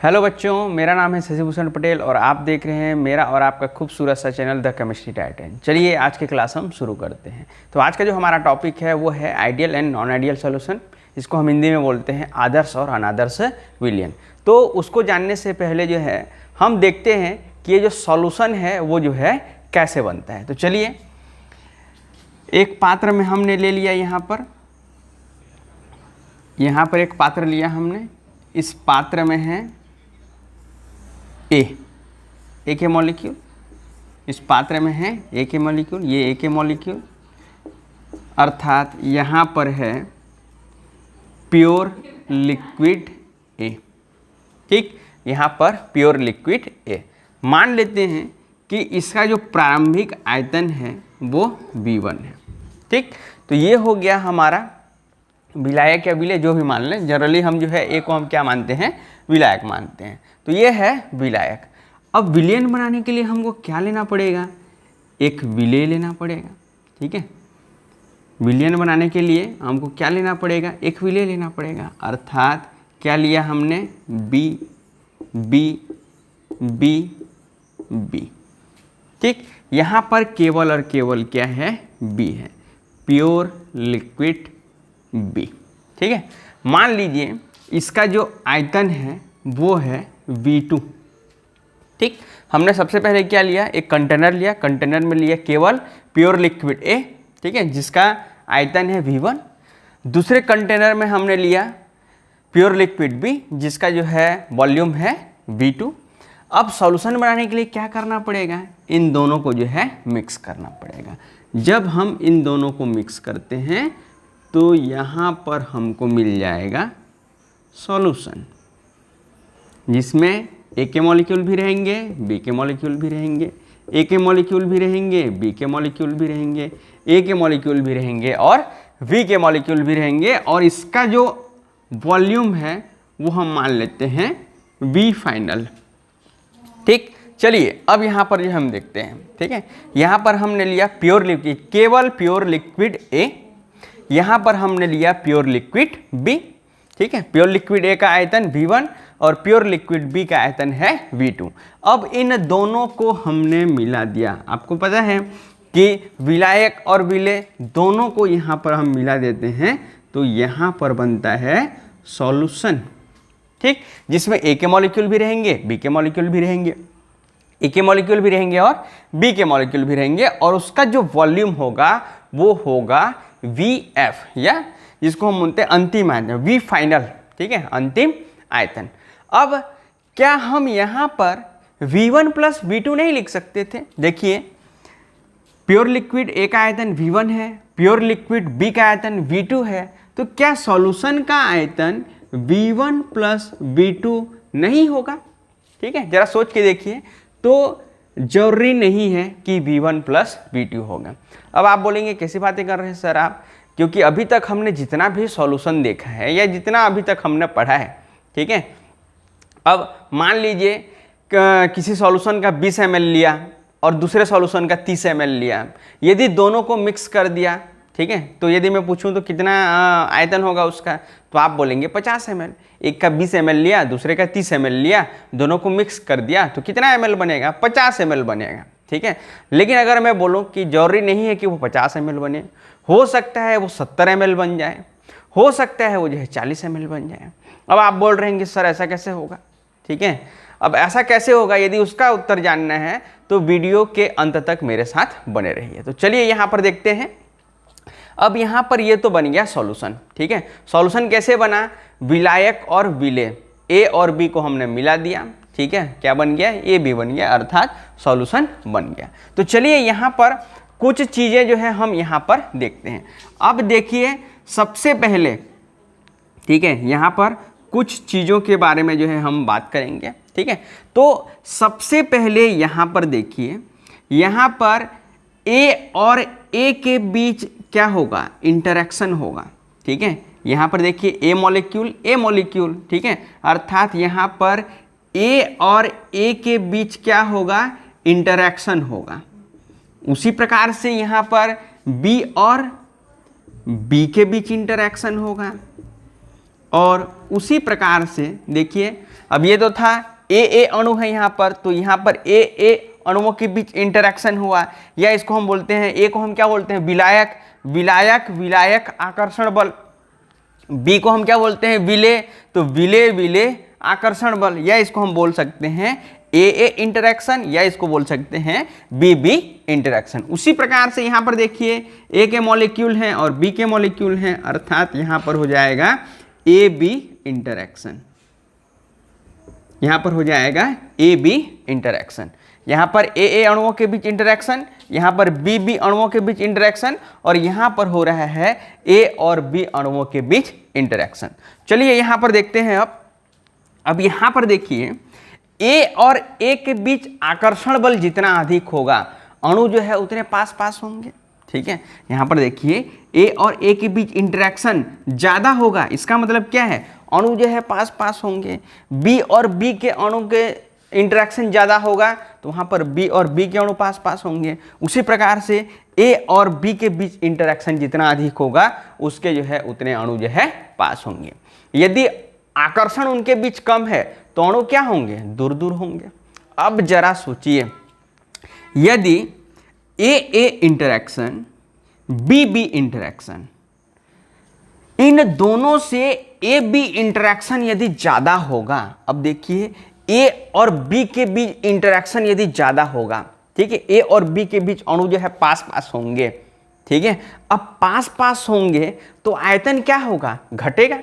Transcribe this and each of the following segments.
Hello बच्चों, मेरा नाम है शशिभूषण पटेल और आप देख रहे हैं मेरा और आपका खूबसूरत सा चैनल द केमिस्ट्री टाइटन। चलिए आज की क्लास हम शुरू करते हैं। तो आज का जो हमारा टॉपिक है वो है ideal and non ideal solution. इसको हम हिंदी में बोलते हैं आदर्श और अनादर्श विलयन। तो उसको जानने से पहले जो है हम देखते हैं कि ये जो सॉल्यूशन है वो जो है कैसे बनता है। तो चलिए, एक पात्र में हमने ले लिया, यहाँ पर एक पात्र लिया हमने। इस पात्र में है ए के मॉलिक्यूल, इस पात्र में है ए के मॉलिक्यूल, ये ए के मॉलिक्यूल, अर्थात यहाँ पर है प्योर लिक्विड ए। ठीक, यहाँ पर प्योर लिक्विड ए। मान लेते हैं कि इसका जो प्रारंभिक आयतन है वो V1 है। ठीक, तो ये हो गया हमारा विलायक या विलेय, जो भी मान लें। जनरली हम जो है ए को हम क्या मानते हैं, विलायक मानते हैं। तो ये है विलायक। अब विलयन बनाने के लिए हमको क्या लेना पड़ेगा, एक विलेय लेना पड़ेगा। ठीक है, विलयन बनाने के लिए हमको क्या लेना पड़ेगा, एक विलेय लेना पड़ेगा। अर्थात क्या लिया हमने, बी बी बी बी। ठीक, यहाँ पर केवल और केवल क्या है, बी है, प्योर लिक्विड बी। ठीक है, मान लीजिए इसका जो आयतन है वो है V2। ठीक, हमने सबसे पहले क्या लिया, एक कंटेनर लिया, कंटेनर में लिया केवल प्योर लिक्विड ए। ठीक है, जिसका आयतन है V1। दूसरे कंटेनर में हमने लिया प्योर लिक्विड बी, जिसका जो है वॉल्यूम है V2। अब सॉल्यूशन बनाने के लिए क्या करना पड़ेगा, इन दोनों को जो है मिक्स करना पड़ेगा। जब हम इन दोनों को मिक्स करते हैं तो यहाँ पर हमको मिल जाएगा सॉल्यूशन, जिसमें ए के मॉलिक्यूल भी रहेंगे, बी के मॉलिक्यूल भी रहेंगे, ए के मॉलिक्यूल भी रहेंगे, बी के मॉलिक्यूल भी रहेंगे, ए के मॉलिक्यूल भी रहेंगे और वी के मॉलिक्यूल भी रहेंगे। और इसका जो वॉल्यूम है वो हम मान लेते हैं वी फाइनल। ठीक, चलिए अब यहाँ पर जो हम देखते हैं। ठीक है, यहाँ पर हमने लिया प्योर लिक्विड, केवल प्योर लिक्विड ए। यहाँ पर हमने लिया प्योर लिक्विड बी। ठीक है, प्योर लिक्विड ए का आयतन V1 और प्योर लिक्विड बी का आयतन है V2। अब इन दोनों को हमने मिला दिया। आपको पता है कि विलायक और विलेय दोनों को यहाँ पर हम मिला देते हैं तो यहाँ पर बनता है सॉल्यूशन। ठीक, जिसमें ए के मॉलिक्यूल भी रहेंगे, बी के मॉलिक्यूल भी रहेंगे, ए के मॉलिक्यूल भी रहेंगे और बी के मॉलिक्यूल भी रहेंगे। और उसका जो वॉल्यूम होगा वो होगा VF, या जिसको हम बोलते हैं अंतिम आयतन, वी फाइनल। ठीक है, अंतिम आयतन। अब क्या हम यहाँ पर V1 प्लस V2 नहीं लिख सकते थे? देखिए, प्योर लिक्विड ए का आयतन V1 है, प्योर लिक्विड बी का आयतन V2 है, तो क्या सॉल्यूशन का आयतन V1 प्लस V2 नहीं होगा? ठीक है, जरा सोच के देखिए। तो जरूरी नहीं है कि V1 प्लस V2 होगा। अब आप बोलेंगे कैसी बातें कर रहे हैं सर आप, क्योंकि अभी तक हमने जितना भी सॉल्यूशन देखा है या जितना अभी तक हमने पढ़ा है, ठीक है, अब मान लीजिए किसी सॉल्यूशन का 20 ml लिया और दूसरे सॉल्यूशन का 30 ml लिया, यदि दोनों को मिक्स कर दिया, ठीक है, तो यदि मैं पूछूं तो कितना आयतन होगा उसका, तो आप बोलेंगे 50 ml। एक का 20 ml लिया, दूसरे का 30 ml लिया, दोनों को मिक्स कर दिया तो कितना ml बनेगा, 50 ml बनेगा। ठीक है, लेकिन अगर मैं बोलूं कि जरूरी नहीं है कि वो 50 ml बने, हो सकता है वो 70 ml बन जाए, हो सकता है वो जो है 40 ml बन जाए। अब आप बोल रहे हैं कि सर ऐसा कैसे होगा? ठीक है, अब ऐसा कैसे होगा, यदि उसका उत्तर जानना है तो वीडियो के अंत तक मेरे साथ बने रहिए। तो चलिए यहाँ पर देखते हैं। अब यहाँ पर ये तो बन गया सॉल्यूशन। ठीक है, सॉल्यूशन कैसे बना, विलायक और विलेय ए और बी को हमने मिला दिया। ठीक है, क्या बन गया, ए बी बन गया, अर्थात सॉल्यूशन बन गया। तो चलिए यहाँ पर कुछ चीज़ें जो है हम यहाँ पर देखते हैं। अब देखिए सबसे पहले, ठीक है, यहाँ पर कुछ चीज़ों के बारे में जो है हम बात करेंगे। ठीक है, तो सबसे पहले यहाँ पर देखिए, यहाँ पर ए और ए के बीच क्या होगा, इंटरेक्शन होगा। ठीक है, यहाँ पर देखिए ए मॉलिक्यूल, ठीक है, अर्थात यहाँ पर ए और ए के बीच क्या होगा, इंटरेक्शन होगा। उसी प्रकार से यहाँ पर बी और बी के बीच इंटरेक्शन होगा और उसी प्रकार से देखिए, अब ये तो था ए अणु है यहाँ पर, तो यहाँ पर ए अणुओं के बीच इंटरेक्शन हुआ, या इसको हम बोलते हैं, ए को हम क्या बोलते हैं, विलायक आकर्षण बल। बी को हम क्या बोलते हैं, विलेय, तो विलेय आकर्षण बल, या इसको हम बोल सकते हैं ए इंटरेक्शन, या इसको बोल सकते हैं बी इंटरेक्शन। उसी प्रकार से यहाँ पर देखिए ए के मॉलिक्यूल हैं और बी के मॉलिक्यूल हैं, अर्थात यहाँ पर हो जाएगा ए बी इंटरेक्शन, यहाँ पर हो जाएगा ए बी इंटरेक्शन। यहाँ पर ए अणुओं के बीच इंटरेक्शन, यहाँ पर बी अणुओं के बीच इंटरेक्शन, और यहाँ पर हो रहा है ए और बी अणुओं के बीच इंटरेक्शन। चलिए यहाँ पर देखते हैं। अब यहाँ पर देखिए ए और ए के बीच आकर्षण बल जितना अधिक होगा, अणु जो है उतने पास पास होंगे। ठीक है, यहाँ पर देखिए ए और ए के बीच इंटरेक्शन ज्यादा होगा, इसका मतलब क्या है, अणु जो है पास पास होंगे। बी और बी के अणु के इंटरेक्शन ज़्यादा होगा, तो वहाँ पर बी और बी के अणु पास पास होंगे। उसी प्रकार से ए और बी के बीच इंटरेक्शन जितना अधिक होगा, उसके जो है उतने अणु जो है पास होंगे। यदि आकर्षण उनके बीच कम है तो अणु क्या होंगे, दूर दूर होंगे। अब जरा सोचिए, यदि ए इंटरेक्शन बी इंटरेक्शन, इन दोनों से ए बी इंटरेक्शन यदि ज्यादा होगा, अब देखिए ए और बी के बीच इंटरेक्शन यदि ज्यादा होगा, ठीक है, ए और बी के बीच अणु जो है पास पास होंगे। ठीक है, अब पास पास होंगे तो आयतन क्या होगा, घटेगा।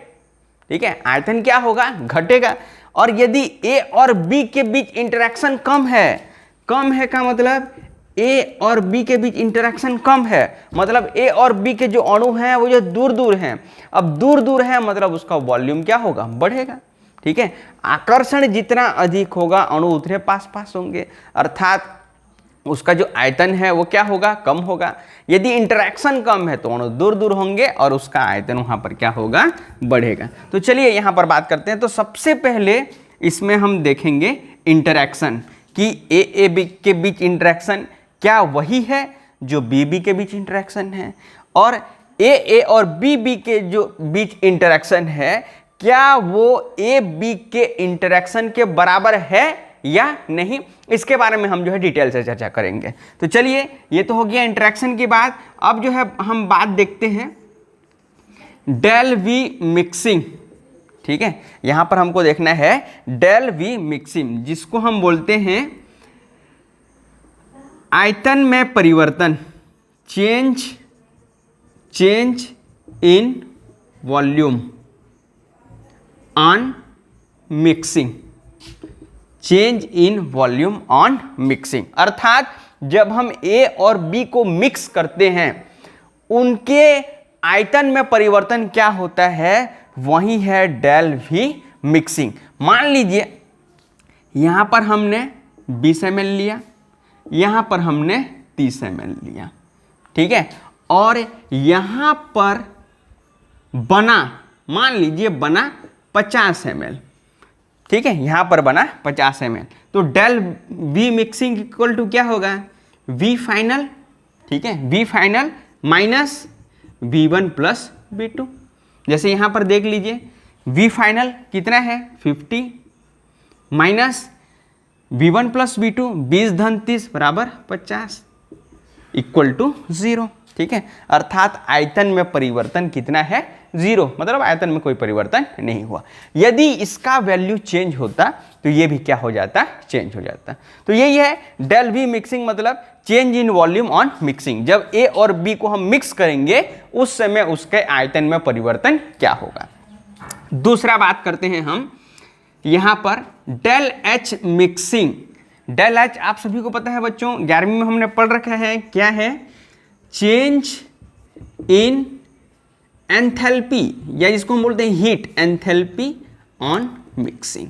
ठीक है, आयतन क्या होगा, घटेगा। और यदि ए और बी के बीच इंटरेक्शन कम है का मतलब ए और बी के बीच इंटरेक्शन कम है, मतलब ए और बी के जो अणु हैं वो जो दूर दूर हैं। अब दूर दूर है मतलब उसका वॉल्यूम क्या होगा, बढ़ेगा। ठीक है, आकर्षण जितना अधिक होगा अणु उतने पास पास होंगे, अर्थात उसका जो आयतन है वो क्या होगा, कम होगा। यदि इंटरेक्शन कम है तो अणु दूर दूर होंगे और उसका आयतन वहां पर क्या होगा, बढ़ेगा। तो चलिए यहां पर बात करते हैं। तो सबसे पहले इसमें हम देखेंगे इंटरेक्शन कि ए बी के बीच इंटरेक्शन क्या वही है जो बी के बीच इंटरेक्शन है, और ए और बी के जो बीच इंटरेक्शन है क्या वो ए बी के इंटरेक्शन के बराबर है या नहीं, इसके बारे में हम जो है डिटेल से चर्चा करेंगे। तो चलिए, ये तो हो गया इंटरेक्शन की बात। अब जो है हम बात देखते हैं डेल वी मिक्सिंग। ठीक है, यहां पर हमको देखना है डेल वी मिक्सिंग, जिसको हम बोलते हैं आयतन में परिवर्तन, change in volume on mixing, change in volume on mixing. अर्थात जब हम ए और बी को मिक्स करते हैं उनके आयतन में परिवर्तन क्या होता है, वही है डेल वी मिक्सिंग। मान लीजिए यहां पर हमने 20 ml लिया, यहां पर हमने 30 ml लिया। ठीक है, और यहां पर बना, मान लीजिए बना 50 ml। ठीक है, यहां पर बना 50 ml, तो del V mixing equal to क्या होगा, वी फाइनल। ठीक है, we final minus V1 plus V2। जैसे यहां पर देख लीजिए वी फाइनल कितना है 50 माइनस V1 प्लस V2, 20 धन 30 बराबर 50 इक्वल टू 0। ठीक है, अर्थात आयतन में परिवर्तन कितना है, 0, मतलब आयतन में कोई परिवर्तन नहीं हुआ। यदि इसका वैल्यू चेंज होता तो ये भी क्या हो जाता, चेंज हो जाता। तो यही है डेल वी मिक्सिंग, मतलब change in volume on mixing. जब ए और बी को हम मिक्स करेंगे उस समय उसके आयतन में परिवर्तन क्या होगा। दूसरा बात करते हैं हम यहां पर del H mixing. Del H आप सभी को पता है बच्चों, 11वीं में हमने पढ़ रखा है, क्या है, चेंज इन एंथैल्पी, या जिसको हम बोलते हैं हीट एंथैल्पी ऑन मिक्सिंग।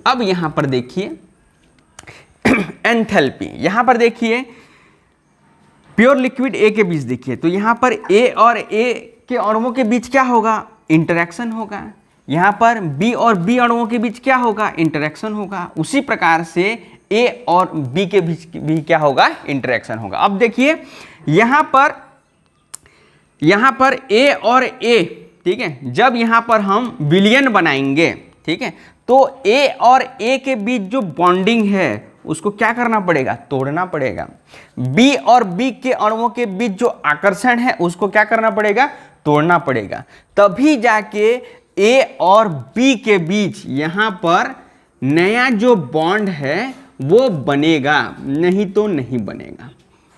अब यहां पर देखिए एंथैल्पी, यहां पर देखिए प्योर लिक्विड ए के बीच देखिए, तो यहां पर ए और ए के अणुओं के बीच क्या होगा, इंटरेक्शन होगा। यहां पर बी और बी अणुओं के बीच क्या होगा, इंटरेक्शन होगा। उसी प्रकार से ए और बी के बीच भी क्या होगा, इंटरेक्शन होगा। अब देखिए यहां पर ए और ए ठीक है, जब यहाँ पर हम विलियन बनाएंगे, ठीक है, तो ए और ए के बीच जो बॉन्डिंग है उसको क्या करना पड़ेगा, तोड़ना पड़ेगा। बी और बी के अणुओं के बीच जो आकर्षण है उसको क्या करना पड़ेगा, तोड़ना पड़ेगा। तभी जाके ए और बी के बीच यहां पर नया जो बॉन्ड है वो बनेगा, नहीं तो नहीं बनेगा,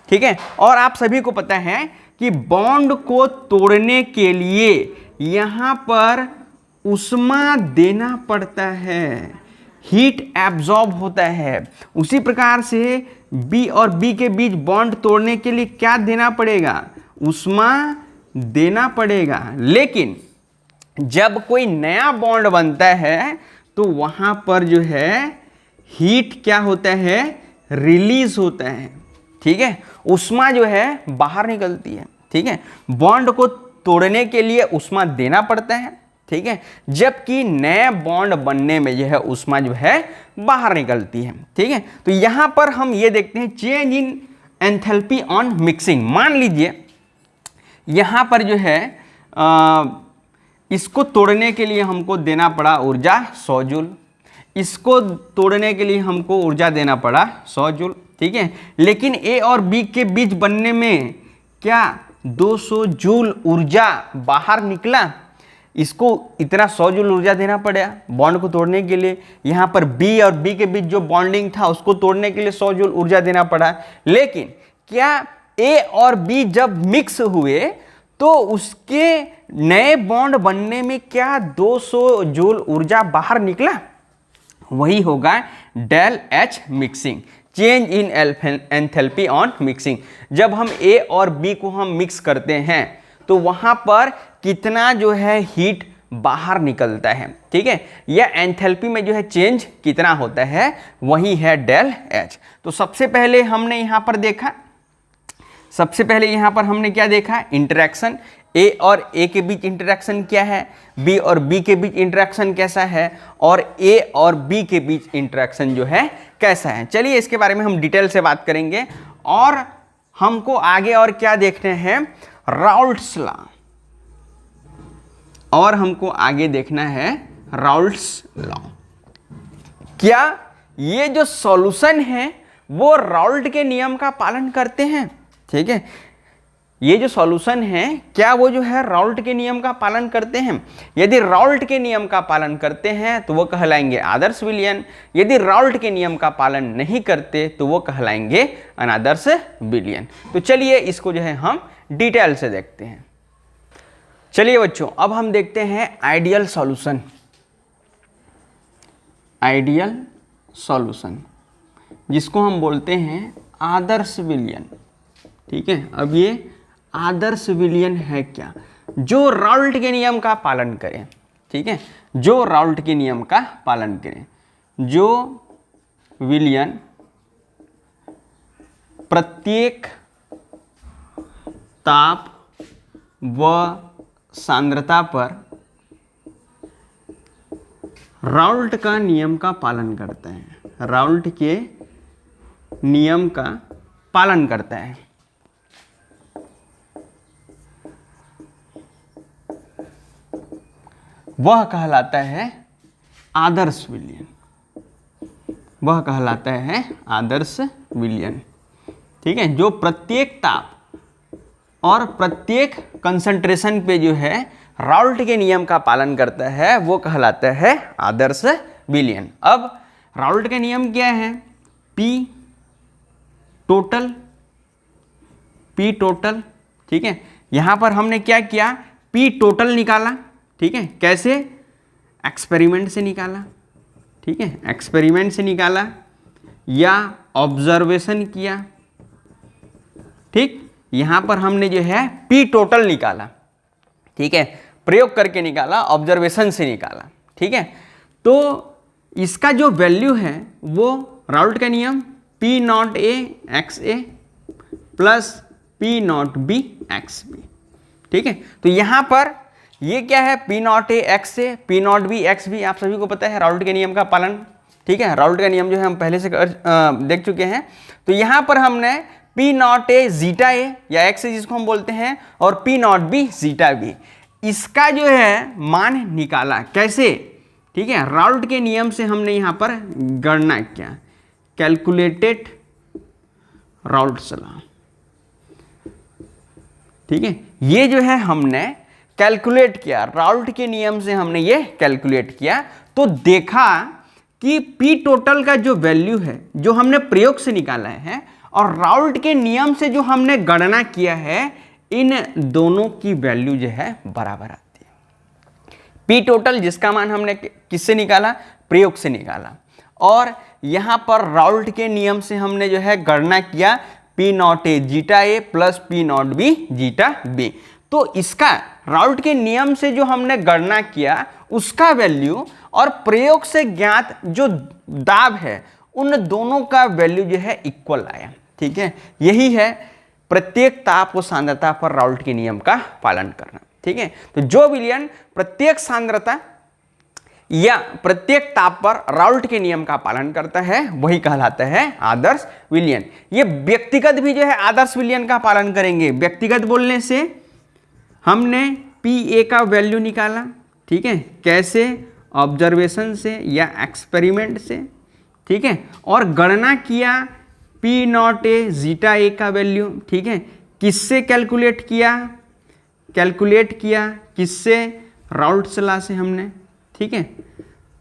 ठीक है। और आप सभी को पता है कि बॉन्ड को तोड़ने के लिए यहां पर ऊष्मा देना पड़ता है, हीट एब्जॉर्ब होता है। उसी प्रकार से बी और बी के बीच बॉन्ड तोड़ने के लिए क्या देना पड़ेगा, ऊष्मा देना पड़ेगा। लेकिन जब कोई नया बॉन्ड बनता है तो वहां पर जो है हीट क्या होता है, रिलीज होता है, ठीक है, ऊष्मा जो है बाहर निकलती है, ठीक है। बॉन्ड को तोड़ने के लिए ऊष्मा देना पड़ता है, ठीक है, जबकि नए बॉन्ड बनने में जो है ऊष्मा जो है बाहर निकलती है, ठीक है। तो यहां पर हम ये देखते हैं change in enthalpy on mixing. मान लीजिए यहां पर जो है इसको तोड़ने के लिए हमको देना पड़ा ऊर्जा 100 जूल, इसको तोड़ने के लिए हमको ऊर्जा देना पड़ा 100 जूल, ठीक है। लेकिन ए और बी के बीच बनने में क्या 200 जूल ऊर्जा बाहर निकला, इसको इतना 100 जूल ऊर्जा देना पड़ा बॉन्ड को तोड़ने के लिए। यहाँ पर बी और बी के बीच जो बॉन्डिंग था उसको तोड़ने के लिए 100 जूल ऊर्जा देना पड़ा। लेकिन क्या ए और बी जब मिक्स हुए तो उसके नए बॉन्ड बनने में क्या 200 जूल ऊर्जा बाहर निकला, वही होगा del H mixing, change in enthalpy on mixing. जब हम ए और बी को हम मिक्स करते हैं तो वहां पर कितना जो है हीट बाहर निकलता है, ठीक है, या एंथैल्पी में जो है चेंज कितना होता है, वही है डेल एच। तो सबसे पहले हमने यहां पर देखा, सबसे पहले यहां पर हमने क्या देखा, इंटरेक्शन, ए और ए के बीच इंटरेक्शन क्या है, बी और बी के बीच इंटरेक्शन कैसा है, और ए और बी के बीच इंटरेक्शन जो है कैसा है। चलिए इसके बारे में हम डिटेल से बात करेंगे। और हमको आगे और क्या देखने हैं, राउल्ट्स लॉ, और हमको आगे देखना है राउल्ट्स लॉ। क्या ये जो सॉल्यूशन है वो राउल्ट के नियम का पालन करते हैं, ठीक है, ये जो सॉल्यूशन है क्या वो जो है राउल्ट के नियम का पालन करते हैं। यदि राउल्ट के नियम का पालन करते हैं तो वो कहलाएंगे आदर्श विलयन, यदि राउल्ट के नियम का पालन नहीं करते तो वो कहलाएंगे अनादर्श विलयन। तो चलिए इसको जो है हम डिटेल से देखते हैं। चलिए बच्चों अब हम देखते हैं आइडियल सॉल्यूशन। आइडियल सॉल्यूशन जिसको हम बोलते हैं आदर्श विलयन, ठीक है। अब ये आदर्श विलयन है क्या, जो राउल्ट के नियम का पालन करें, ठीक है, जो राउल्ट के नियम का पालन करें, जो विलयन प्रत्येक ताप व सांद्रता पर राउल्ट का नियम का पालन करता है, राउल्ट के नियम का पालन करता है। वह कहलाता है आदर्श विलयन, वह कहलाता है आदर्श विलयन, ठीक है, जो प्रत्येक ताप और प्रत्येक कंसंट्रेशन पे जो है राउल्ट के नियम का पालन करता है वो कहलाता है आदर्श विलयन। अब राउल्ट के नियम क्या है, पी टोटल, पी टोटल, ठीक है। यहां पर हमने क्या किया, पी टोटल निकाला, ठीक है, कैसे, एक्सपेरिमेंट से निकाला, ठीक है, एक्सपेरिमेंट से निकाला या ऑब्जर्वेशन किया, ठीक। यहां पर हमने जो है पी टोटल निकाला, ठीक है, प्रयोग करके निकाला, ऑब्जर्वेशन से निकाला, ठीक है। तो इसका जो वैल्यू है वो राउल्ट का नियम P not A X A plus P nought B X B, ठीक है। तो यहां पर ये क्या है, P not A X A, P nought B X B, आप सभी को पता है राउल्ट के नियम का पालन, ठीक है, राउल्ट का नियम जो है हम पहले से देख चुके हैं। तो यहां पर हमने P not A zeta A या एक्स ए जिसको हम बोलते हैं और P nought B zeta B, इसका जो है मान निकाला कैसे, ठीक है, राउल्ट के नियम से हमने यहाँ पर गणना किया, कैलकुलेटेड राउल्ट्स लॉ, ठीक है। ये जो है हमने कैलकुलेट किया, राउल्ट के नियम से हमने ये कैलकुलेट किया, तो देखा कि पी टोटल का जो वैल्यू है जो हमने प्रयोग से निकाला है और राउल्ट के नियम से जो हमने गणना किया है, इन दोनों की वैल्यू जो है बराबर आती है। पी टोटल जिसका मान हमने किससे निकाला, प्रयोग से निकाला, और यहां पर राउल्ट के नियम से हमने जो है गणना किया P not A zeta A plus P nought B zeta B. तो इसका राउल्ट के नियम से जो हमने गणना किया उसका वैल्यू और प्रयोग से ज्ञात जो दाब है, उन दोनों का वैल्यू जो है इक्वल आया, ठीक है। यही है प्रत्येक ताप व सांद्रता पर राउल्ट के नियम का पालन करना, ठीक है। तो जो विलयन प्रत्येक सांद्रता या प्रत्येक ताप पर राउल्ट के नियम का पालन करता है वही कहलाता है आदर्श विलयन। ये व्यक्तिगत भी जो है आदर्श विलयन का पालन करेंगे। व्यक्तिगत बोलने से हमने पी ए का वैल्यू निकाला, ठीक है, कैसे, ऑब्जर्वेशन से या एक्सपेरिमेंट से, ठीक है, और गणना किया पी नॉट ए जीटा ए का वैल्यू, ठीक है, किससे कैलकुलेट किया किससे, राउल्ट्स लॉ से हमने, ठीक है।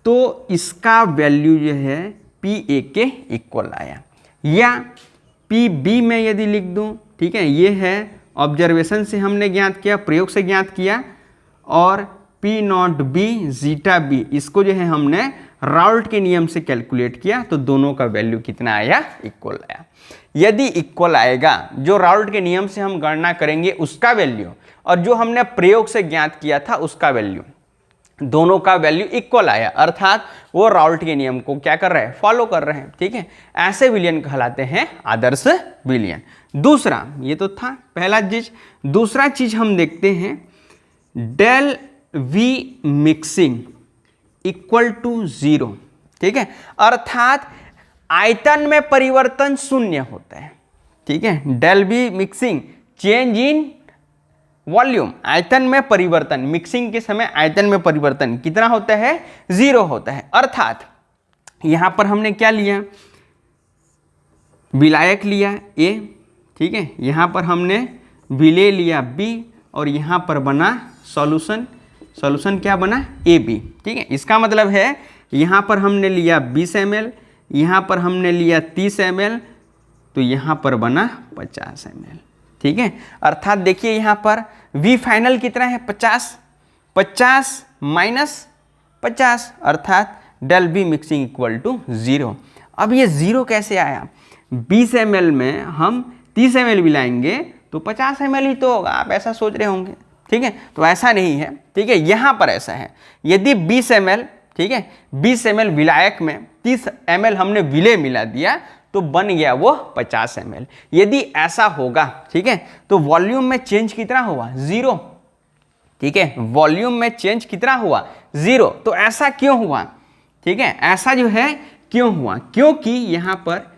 तो इसका वैल्यू जो है पी ए के इक्वल आया, या पी बी में यदि लिख दूं, ठीक है, ये है ऑब्जर्वेशन से हमने ज्ञात किया, प्रयोग से ज्ञात किया, और P nought B zeta B इसको जो है हमने राउल्ट के नियम से कैलकुलेट किया, तो दोनों का वैल्यू कितना आया, इक्वल आया। यदि इक्वल आएगा, जो राउल्ट के नियम से हम गणना करेंगे उसका वैल्यू और जो हमने प्रयोग से ज्ञात किया था उसका वैल्यू, दोनों का वैल्यू इक्वल आया, अर्थात वो राउल्ट के नियम को क्या कर रहे हैं, फॉलो कर रहे हैं, ठीक है। ऐसे विलयन कहलाते हैं आदर्श विलयन। दूसरा, ये तो था पहला चीज, दूसरा चीज हम देखते हैं del V mixing equal to 0, ठीक है, अर्थात आयतन में परिवर्तन शून्य होता है, ठीक है। Del V mixing change in volume, आयतन में परिवर्तन, मिक्सिंग के समय आयतन में परिवर्तन कितना होता है, 0 होता है। अर्थात यहां पर हमने क्या लिया, विलायक लिया A, ठीक है, यहां पर हमने विलेय लिया B, और यहां पर बना सॉल्यूशन, सॉल्यूशन क्या बना, AB, ठीक है। इसका मतलब है यहां पर हमने लिया 20 ml, यहां पर हमने लिया 30 ml, तो यहां पर बना 50 ml, ठीक है। अर्थात देखिए यहां पर V फाइनल कितना है, 50 माइनस 50, अर्थात del V mixing equal to 0। अब ये 0 कैसे आया, 20 ml में हम 30 ml मिलाएंगे तो 50 ml ही तो होगा, आप ऐसा सोच रहे होंगे, ठीक है। तो ऐसा नहीं है, ठीक है, यहां पर ऐसा है, यदि 20 ml, ठीक है, 20 ml विलायक में 30 ml हमने विलेय मिला दिया तो बन गया वो 50 ml। यदि ऐसा होगा, ठीक है, तो वॉल्यूम में चेंज कितना हुआ, 0, ठीक है, वॉल्यूम में चेंज कितना हुआ, 0। तो ऐसा क्यों हुआ, ठीक है, ऐसा जो है क्यों हुआ, क्योंकि यहां पर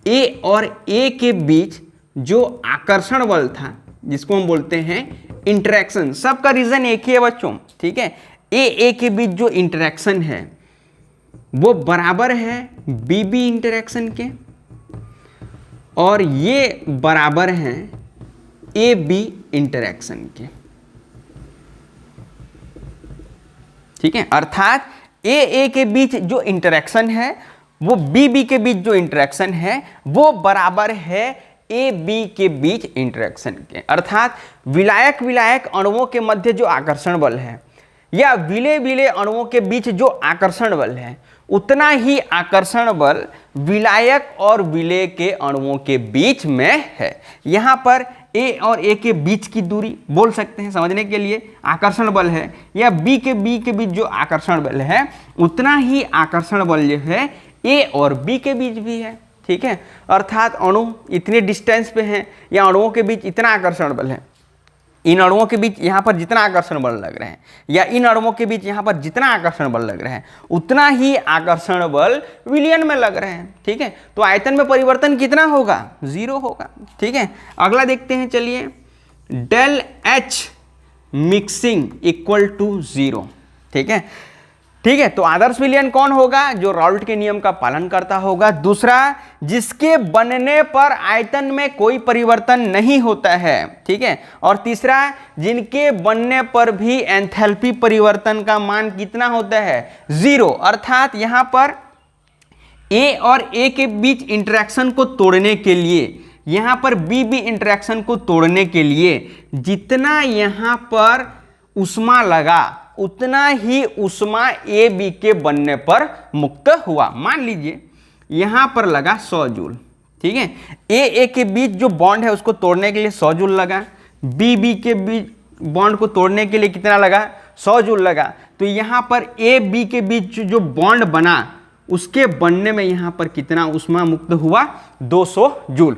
A और A के बीच जो आकर्षण बल था, जिसको हम बोलते हैं इंटरेक्शन, सबका रीजन एक ही है बच्चों, ठीक है। A के बीच जो इंटरेक्शन है वो बराबर है BB इंटरेक्शन के, और ये बराबर हैं AB इंटरेक्शन के, ठीक है। अर्थात A के बीच जो इंटरेक्शन है वो BB के बीच जो इंटरेक्शन है वो बराबर है AB के बीच इंटरेक्शन के। अर्थात विलायक विलायक अणुओं के मध्य जो आकर्षण बल है या विलेय विलेय अणुओं के बीच जो आकर्षण बल है, उतना ही आकर्षण बल विलायक और विलेय के अणुओं के बीच में है। यहाँ पर A और A के बीच की दूरी बोल सकते हैं समझने के लिए आकर्षण बल है, या B के बीच जो आकर्षण बल है उतना ही आकर्षण बल जो है A और B के बीच भी है, ठीक है। अर्थात अणु इतने डिस्टेंस पे हैं या अणुओं के बीच इतना आकर्षण बल है, इन अणुओं के बीच यहाँ पर जितना आकर्षण बल लग रहे हैं या इन अणुओं के बीच यहाँ पर जितना आकर्षण बल लग रहे हैं उतना ही आकर्षण बल विलयन में लग रहे हैं, ठीक है। तो आयतन में परिवर्तन कितना होगा, 0 होगा, ठीक है। अगला देखते हैं, चलिए, del H mixing equal to 0। ठीक है, ठीक है। तो आदर्श विलयन कौन होगा? जो राउल्ट के नियम का पालन करता होगा। दूसरा, जिसके बनने पर आयतन में कोई परिवर्तन नहीं होता है। ठीक है। और तीसरा, जिनके बनने पर भी एंथैल्पी परिवर्तन का मान कितना होता है? 0। अर्थात यहां पर ए और ए के बीच इंटरेक्शन को तोड़ने के लिए, यहां पर बी बी इंटरेक्शन को तोड़ने के लिए जितना यहां पर ऊष्मा लगा उतना ही ऊष्मा ए बी के बनने पर मुक्त हुआ। मान लीजिए यहां पर लगा 100 जूल। ठीक है, ए के बीच जो बॉन्ड है उसको तोड़ने के लिए 100 जूल लगा, बी बी के बीच बॉन्ड को तोड़ने के लिए कितना लगा? 100 जूल लगा। तो यहां पर ए बी के बीच जो बॉन्ड बना उसके बनने में यहां पर कितना ऊष्मा मुक्त हुआ? 200 जूल।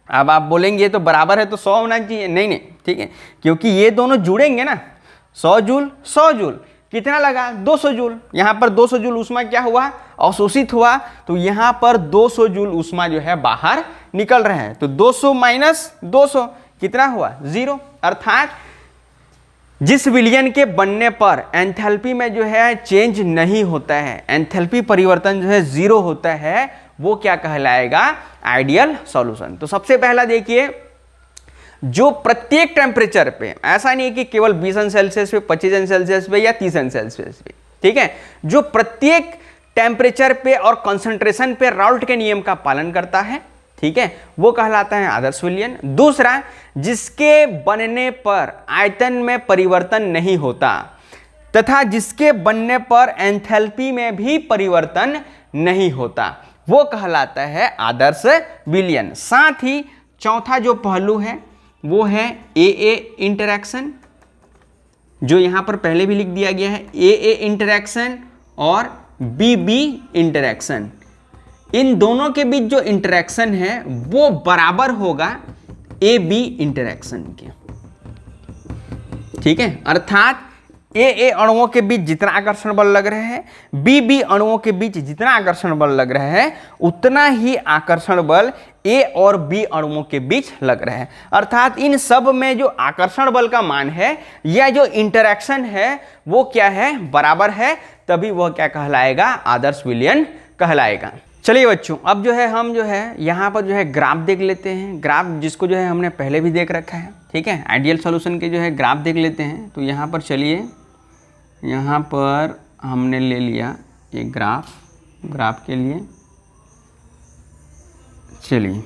अब आप बोलेंगे तो बराबर है तो 100 होना चाहिए। नहीं नहीं, ठीक है, क्योंकि ये दोनों जुड़ेंगे ना। 100 जूल 100 जूल कितना लगा? 200 जूल। यहाँ पर 200 जूल ऊष्मा क्या हुआ? अवशोषित हुआ। तो यहाँ पर 200 जूल ऊष्मा जो है बाहर निकल रहे हैं। तो 200 माइनस 200 कितना हुआ? 0। अर्थात जिस विलयन के बनने पर एंथैल्पी में जो है चेंज नहीं होता है, एंथैल्पी परिवर्तन जो है 0 होता है, वो क्या कहलाएगा? Ideal solution. तो सबसे पहला देखिए, जो प्रत्येक टेम्परेचर पे, ऐसा नहीं है कि केवल 20 अंश सेल्सियस पे, 25 अंश सेल्सियस पे या 30 अंश सेल्सियस पे, ठीक है, जो प्रत्येक टेम्परेचर पे और कंसंट्रेशन पे राउल्ट के नियम का पालन करता है, ठीक है, वो कहलाता है आदर्श विलयन। दूसरा, जिसके बनने पर आयतन में परिवर्तन नहीं होता तथा जिसके बनने पर एंथैल्पी में भी परिवर्तन नहीं होता, वो कहलाता है आदर्श विलयन। साथ ही चौथा जो पहलू है वो है ए इंटरैक्शन, जो यहां पर पहले भी लिख दिया गया है, ए इंटरैक्शन और बी इंटरैक्शन। इन दोनों के बीच जो इंटरैक्शन है वो बराबर होगा ए बी इंटरैक्शन के। ठीक है, अर्थात ए अणुओं के बीच जितना आकर्षण बल लग रहा है, बी अणुओं के बीच जितना आकर्षण बल लग रहा है, उतना ही आकर्षण बल ए और बी अणुओं के बीच लग रहा है। अर्थात इन सब में जो आकर्षण बल का मान है या जो इंटरैक्शन है वो क्या है? बराबर है। तभी वह क्या कहलाएगा? आदर्श विलयन कहलाएगा। चलिए बच्चों, अब जो है हम जो है यहाँ पर जो है ग्राफ देख लेते हैं। ग्राफ जिसको जो है हमने पहले भी देख रखा है। ठीक है, आइडियल सॉल्यूशन के जो है ग्राफ देख लेते हैं। तो यहाँ पर चलिए, यहाँ पर हमने ले लिया एक ग्राफ के लिए। चलिए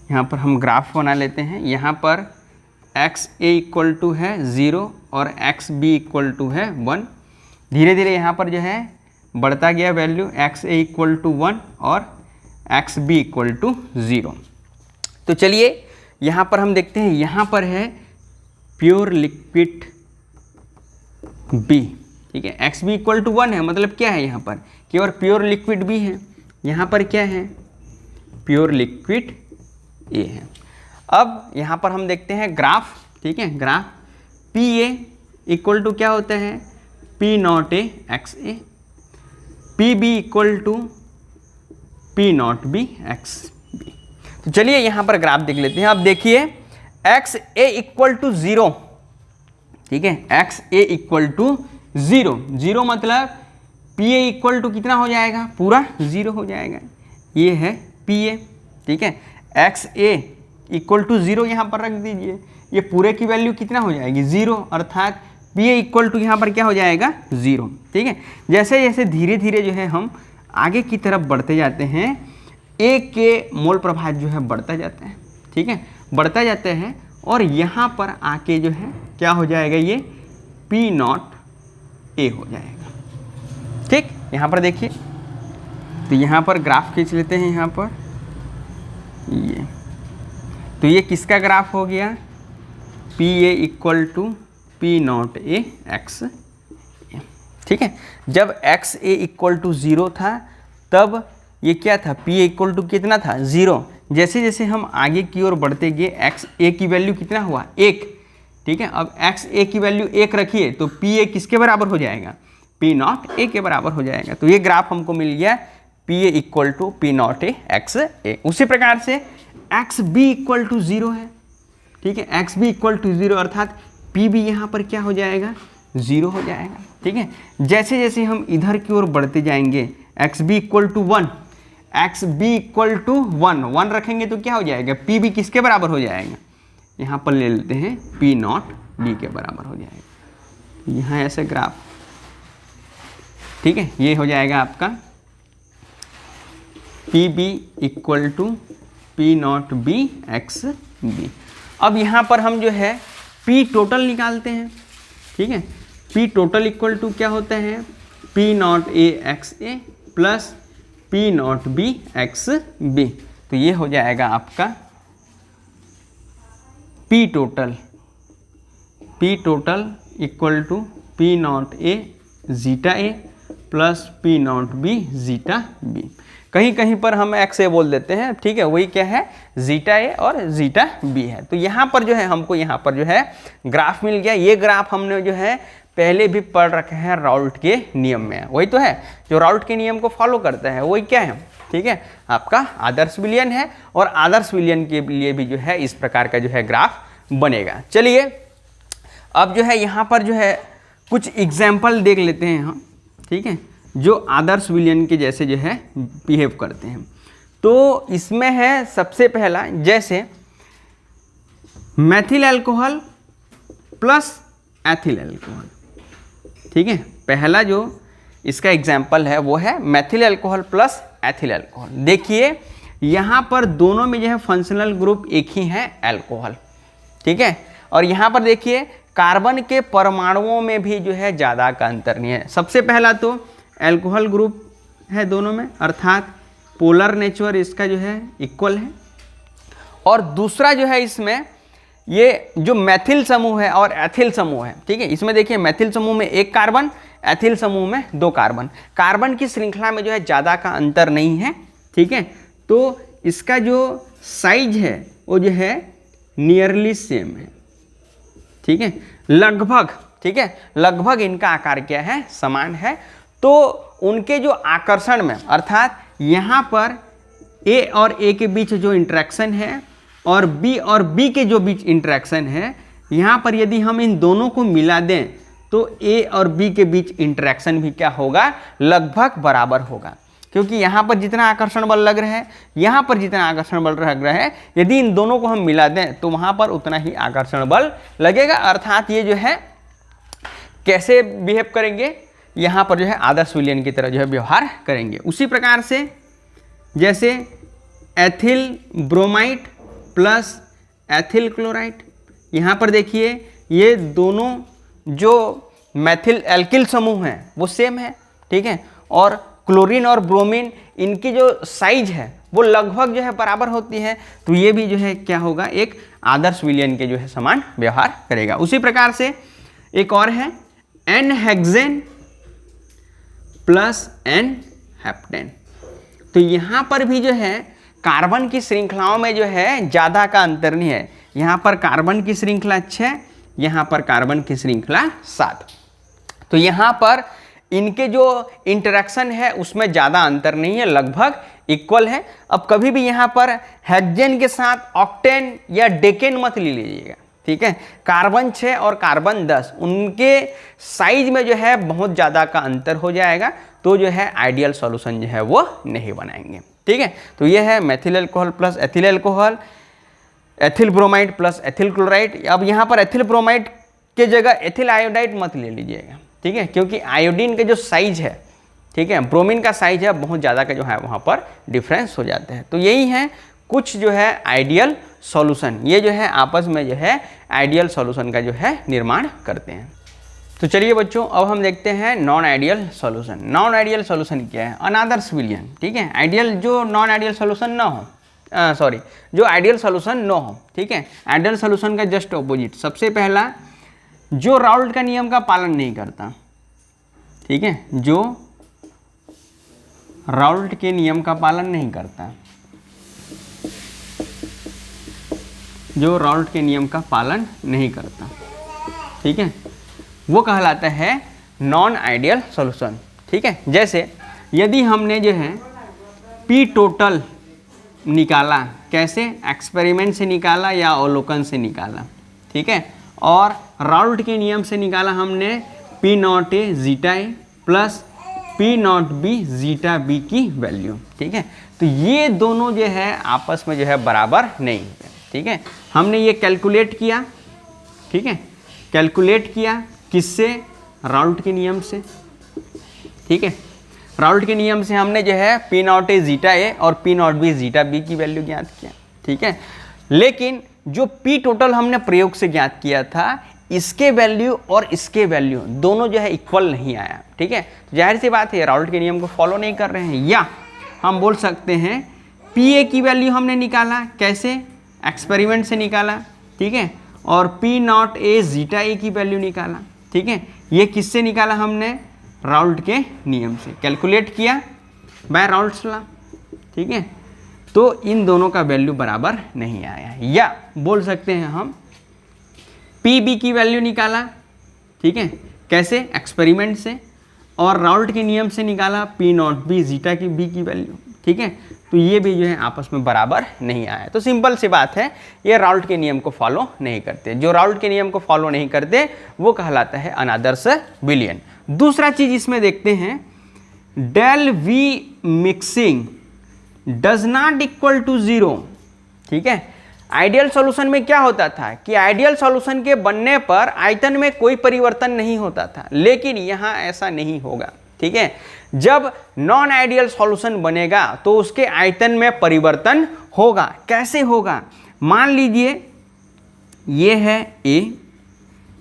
यहाँ पर हम ग्राफ बना लेते हैं। यहाँ पर एक्स ए इक्वल टू है 0 और एक्स बी इक्वल टू है 1। धीरे धीरे यहाँ पर जो है बढ़ता गया value, X A equal to 1 और एक्स बी इक्वल टू 0। तो चलिए यहाँ पर हम देखते हैं, यहाँ पर है प्योर लिक्विड बी। ठीक है, एक्स बी इक्वल टू 1 है, मतलब क्या है? यहाँ पर केवल प्योर लिक्विड बी है। यहाँ पर क्या है? प्योर लिक्विड ए है। अब यहाँ पर हम देखते हैं ग्राफ। ठीक है, graph P A equal to क्या होता है? P not A X A, P B equal to P nought B X B. तो चलिए यहाँ पर ग्राफ देख लेते हैं। अब देखिए एक्स ए इक्वल टू 0। ठीक है, एक्स ए इक्वल टू 0 मतलब पी ए इक्वल टू कितना हो जाएगा? पूरा 0 हो जाएगा। ये है पी ए। ठीक है, एक्स ए इक्वल टू 0 यहाँ पर रख दीजिए, ये पूरे की वैल्यू कितना हो जाएगी? 0। अर्थात पी ए इक्वल टू यहाँ पर क्या हो जाएगा? 0। ठीक है, जैसे जैसे धीरे धीरे जो है हम आगे की तरफ बढ़ते जाते हैं, ए के मोल प्रभाव जो है बढ़ता जाता है। ठीक है, बढ़ता जाता है और यहाँ पर आके जो है क्या हो जाएगा? ये पी नॉट ए हो जाएगा। ठीक, यहाँ पर देखिए, तो यहाँ पर ग्राफ खींच लेते हैं। यहाँ पर ये, तो ये किसका ग्राफ हो गया? P A equal to P not A X. ठीक है, जब एक्स ए इक्वल टू 0 था तब ये क्या था? पी ए इक्वल टू कितना था? 0। जैसे जैसे हम आगे की ओर बढ़ते गए, एक्स ए की वैल्यू कितना हुआ? 1। ठीक है, अब एक्स ए की वैल्यू 1 रखिए तो पी ए किसके बराबर हो जाएगा? पी नॉट ए के बराबर हो जाएगा। तो ये ग्राफ हमको मिल गया P A equal to P not A X A. उसी प्रकार से एक्स बी इक्वल टू 0 है। ठीक है, एक्स भी इक्वल टू 0 अर्थात पी भी यहाँ पर क्या हो जाएगा, 0 हो जाएगा। ठीक है, जैसे जैसे हम इधर की ओर बढ़ते जाएंगे X B equal to 1, X B equal to 1 रखेंगे तो क्या हो जाएगा, पी भी किसके बराबर हो जाएगा, यहाँ पर ले लेते हैं पी नॉट डी के बराबर हो जाएगा। यहाँ ऐसे ग्राफ, ठीक है, ये हो जाएगा आपका P B equal to P nought B X B. अब यहाँ पर हम जो है पी टोटल निकालते हैं। ठीक है, पी टोटल इक्वल टू क्या होता है, P not A X A plus P nought B X B. तो ये हो जाएगा आपका P total equal to P not A zeta A plus P nought B zeta B. कहीं कहीं पर हम एक्स ए बोल देते हैं, ठीक है, वही क्या है, जीटा ए और जीटा बी है। तो यहाँ पर जो है हमको यहाँ पर जो है ग्राफ मिल गया। ये ग्राफ हमने जो है पहले भी पढ़ रखे हैं राउल्ट के नियम में, वही तो है जो राउल्ट के नियम को फॉलो करता है, वही क्या है, ठीक है, आपका आदर्श विलयन है। और आदर्श विलयन के लिए भी जो है इस प्रकार का जो है ग्राफ बनेगा। चलिए अब जो है यहाँ पर जो है कुछ एग्जाम्पल देख लेते हैं हम, ठीक है, जो आदर्श विलयन के जैसे जो है बिहेव करते हैं। तो इसमें है सबसे पहला, जैसे Maithil alcohol plus ethyl alcohol. ठीक है, पहला जो इसका एग्जाम्पल है वो है Maithil alcohol plus ethyl alcohol. देखिए यहाँ पर दोनों में जो है फंक्शनल ग्रुप एक ही है, अल्कोहल। ठीक है, और यहाँ पर देखिए कार्बन के परमाणुओं में भी जो है ज़्यादा का अंतर नहीं है। सबसे पहला तो अल्कोहल ग्रुप है दोनों में, अर्थात पोलर नेचर इसका जो है इक्वल है। और दूसरा जो है इसमें ये जो मैथिल समूह है और एथिल समूह है, ठीक है, इसमें देखिए मैथिल समूह में 1 कार्बन, एथिल समूह में 2 कार्बन। कार्बन की श्रृंखला में जो है ज़्यादा का अंतर नहीं है। ठीक है, तो इसका जो साइज है वो जो है नियरली सेम है। ठीक है, लगभग, ठीक है, लगभग इनका आकार क्या है, समान है। तो उनके जो आकर्षण में, अर्थात यहाँ पर ए और ए के बीच जो इंटरेक्शन है और बी के जो बीच इंटरेक्शन है, यहाँ पर यदि हम इन दोनों को मिला दें तो ए और बी के बीच इंटरेक्शन भी क्या होगा, लगभग बराबर होगा। क्योंकि यहाँ पर जितना आकर्षण बल लग रहा है, यहाँ पर जितना आकर्षण बल लग रहा है, यदि इन दोनों को हम मिला दें तो वहाँ पर उतना ही आकर्षण बल लगेगा। अर्थात ये जो है कैसे बिहेव करेंगे, यहाँ पर जो है आदर्श विलयन की तरह जो है व्यवहार करेंगे। उसी प्रकार से जैसे ethyl bromide plus ethyl chloride, यहाँ पर देखिए ये दोनों जो मैथिल एल्किल समूह हैं वो सेम है। ठीक है, और क्लोरीन और ब्रोमीन इनकी जो साइज है वो लगभग जो है बराबर होती है। तो ये भी जो है क्या होगा, एक आदर्श विलयन के जो है समान व्यवहार करेगा। उसी प्रकार से एक और है n hexane plus n heptane. तो यहाँ पर भी जो है कार्बन की श्रृंखलाओं में जो है ज़्यादा का अंतर नहीं है। यहाँ पर कार्बन की श्रृंखला 6, यहाँ पर कार्बन की श्रृंखला 7। तो यहाँ पर इनके जो इंटरेक्शन है उसमें ज़्यादा अंतर नहीं है, लगभग इक्वल है। अब कभी भी यहाँ पर हेक्सेन के साथ ऑक्टेन या डेकेन मत ले लीजिएगा। ठीक है, कार्बन 6 और कार्बन 10, उनके साइज में जो है बहुत ज़्यादा का अंतर हो जाएगा। तो जो है आइडियल सॉल्यूशन जो है वो नहीं बनाएंगे। ठीक है, तो ये है Maithil alcohol plus ethyl alcohol, ethyl bromide plus ethyl chloride. अब यहाँ पर एथिल ब्रोमाइड के जगह एथिल आयोडाइड मत ले लीजिएगा। ठीक है, क्योंकि आयोडीन के जो साइज है, ठीक है, ब्रोमीन का साइज है, बहुत ज़्यादा का जो है वहाँ पर डिफरेंस हो जाते हैं। तो यही है कुछ जो है आइडियल सॉल्यूशन, ये जो है आपस में जो है आइडियल सॉल्यूशन का जो है निर्माण करते हैं। तो चलिए बच्चों, अब हम देखते हैं non ideal solution. Non ideal solution क्या है, अनादर्श विलयन। ठीक है, आइडियल जो नॉन आइडियल सॉल्यूशन ना हो, जो आइडियल सॉल्यूशन न हो। ठीक है, आइडियल सॉल्यूशन का जस्ट ऑपोजिट। सबसे पहला जो राउल्ट का नियम का पालन नहीं करता। ठीक है, जो राउल्ट के नियम का पालन नहीं करता, जो राउल्ट के नियम का पालन नहीं करता, ठीक है, वो कहलाता है नॉन आइडियल सॉल्यूशन। ठीक है, जैसे यदि हमने जो है पी टोटल निकाला, कैसे? एक्सपेरिमेंट से निकाला या अवलोकन से निकाला, ठीक है। और राउल्ट के नियम से निकाला हमने P not A zeta A plus P nought B zeta B की वैल्यू, ठीक है। तो ये दोनों जो है आपस में जो है बराबर नहीं है, ठीक है। हमने ये कैलकुलेट किया, ठीक है, कैलकुलेट किया किससे? राउल्ट के नियम से, ठीक है। राउल्ट के नियम से हमने जो है P not A zeta A और P nought B zeta B की वैल्यू ज्ञात किया, ठीक है। लेकिन जो पी टोटल हमने प्रयोग से ज्ञात किया था, इसके वैल्यू और इसके वैल्यू दोनों जो है इक्वल नहीं आया, ठीक है। तो जाहिर सी बात है राउल्ट के नियम को फॉलो नहीं कर रहे हैं। या हम बोल सकते हैं पी ए की वैल्यू हमने निकाला, कैसे? एक्सपेरिमेंट से निकाला, ठीक है। और P not A zeta A की वैल्यू निकाला, ठीक है। ये किससे निकाला हमने? राउल्ट के नियम से, कैलकुलेट किया बाय राउल्ट्स लॉ, ठीक है। तो इन दोनों का वैल्यू बराबर नहीं आया। या बोल सकते हैं हम पी बी की वैल्यू निकाला, ठीक है, कैसे? एक्सपेरिमेंट से, और राउल्ट के नियम से निकाला पी नॉट बी जीटा की बी की वैल्यू, ठीक है। तो ये भी जो है आपस में बराबर नहीं आया। तो सिंपल सी बात है, ये राउल्ट के नियम को फॉलो नहीं करते। जो राउल्ट के नियम को फॉलो नहीं करते वो कहलाता है अनादर्श विलयन। दूसरा चीज इसमें देखते हैं, del V mixing does not equal to 0, ठीक है। आइडियल सॉल्यूशन में क्या होता था कि आइडियल सॉल्यूशन के बनने पर आयतन में कोई परिवर्तन नहीं होता था, लेकिन यहाँ ऐसा नहीं होगा, ठीक है। जब नॉन आइडियल सॉल्यूशन बनेगा तो उसके आयतन में परिवर्तन होगा। कैसे होगा? मान लीजिए ये है ए,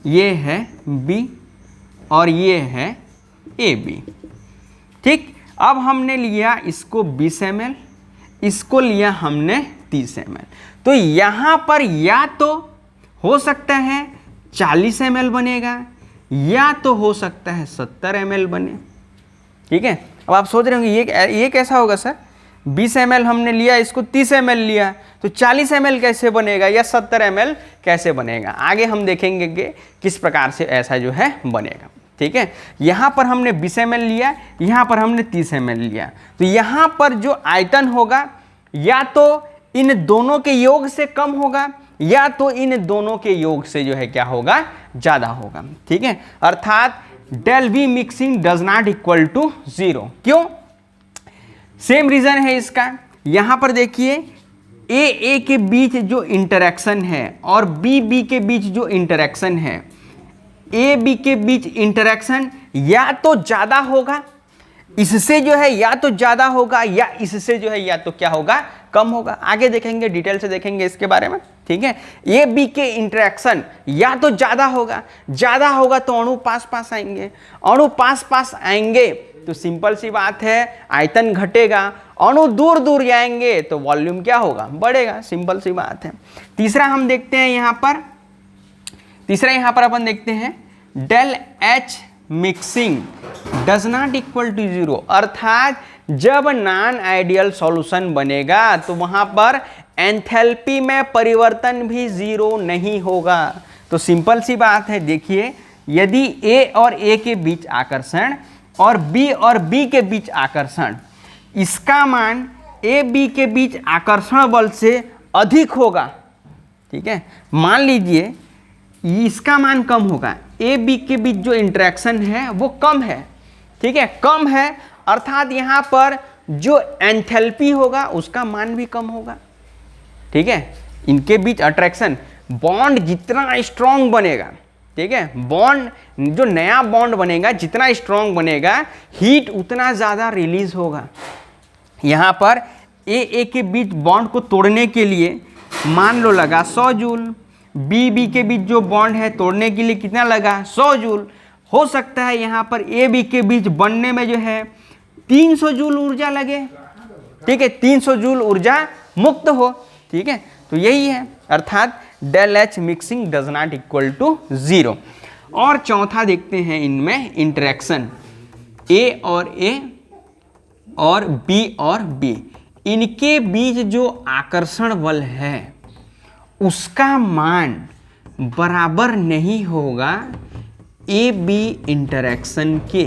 ये है बी और ये है ए बी, ठीक। अब हमने लिया इसको 20 ml, इसको लिया हमने 30 ml। तो यहाँ पर या तो हो सकता है 40 ml बनेगा या तो हो सकता है 70 ml बने, ठीक है। अब आप सोच रहे होंगे ये कैसा होगा सर? 20 ml हमने लिया, इसको 30 ml लिया, तो 40 ml कैसे बनेगा या 70 ml कैसे बनेगा? आगे हम देखेंगे कि किस प्रकार से ऐसा जो है बनेगा, ठीक है। यहाँ पर हमने 20 ml लिया, यहाँ पर हमने 30 ml लिया, तो यहाँ पर जो आयतन होगा या तो इन दोनों के योग से कम होगा या तो इन दोनों के योग से जो है क्या होगा? ज़्यादा होगा, ठीक है। अर्थात del V mixing does not equal to 0। क्यों? सेम रीजन है इसका। यहाँ पर देखिए ए के बीच जो इंटरेक्शन है और बी के बीच जो इंटरेक्शन है, ए बी के बीच इंटरेक्शन या तो ज़्यादा होगा, इससे जो है या तो ज़्यादा होगा या इससे जो है या तो क्या होगा? कम होगा। आगे देखेंगे, डिटेल से देखेंगे इसके बारे में, ठीक है। ए बी के इंटरेक्शन या तो ज़्यादा होगा तो अणु पास पास आएंगे, अणु पास पास आएंगे तो सिंपल सी बात है आयतन घटेगा, अणु दूर दूर जाएंगे तो वॉल्यूम क्या होगा? बढ़ेगा, सिंपल सी बात है। तीसरा हम देखते हैं यहाँ पर अपन देखते हैं del H mixing does not equal to 0। अर्थात जब नॉन आइडियल सॉल्यूशन बनेगा तो वहां पर एंथैल्पी में परिवर्तन भी 0 नहीं होगा। तो सिंपल सी बात है, देखिए यदि ए और ए के बीच आकर्षण और बी के बीच आकर्षण, इसका मान ए बी के बीच आकर्षण बल से अधिक होगा, ठीक है। मान लीजिए इसका मान कम होगा, ए बी के बीच जो इंटरेक्शन है वो कम है, ठीक है, कम है, अर्थात यहाँ पर जो एंथैल्पी होगा उसका मान भी कम होगा, ठीक है। इनके बीच अट्रैक्शन, बॉन्ड जितना स्ट्रॉन्ग बनेगा, ठीक है, बॉन्ड जो नया बॉन्ड बनेगा जितना स्ट्रॉन्ग बनेगा, हीट उतना ज़्यादा रिलीज होगा। यहाँ पर ए के बीच बॉन्ड को तोड़ने के लिए मान लो लगा 100 जूल, बी के बीच जो बॉन्ड है तोड़ने के लिए कितना लगा? 100 जूल। हो सकता है यहाँ पर ए बी के बीच बनने में जो है 300 जूल ऊर्जा लगे, ठीक है, 300 जूल ऊर्जा मुक्त हो, ठीक है। तो यही है, अर्थात del H mixing does not equal to 0। और चौथा देखते हैं इनमें इंटरेक्शन ए और बी, इनके बीच जो आकर्षण बल है उसका मान बराबर नहीं होगा ए बी इंटरेक्शन के,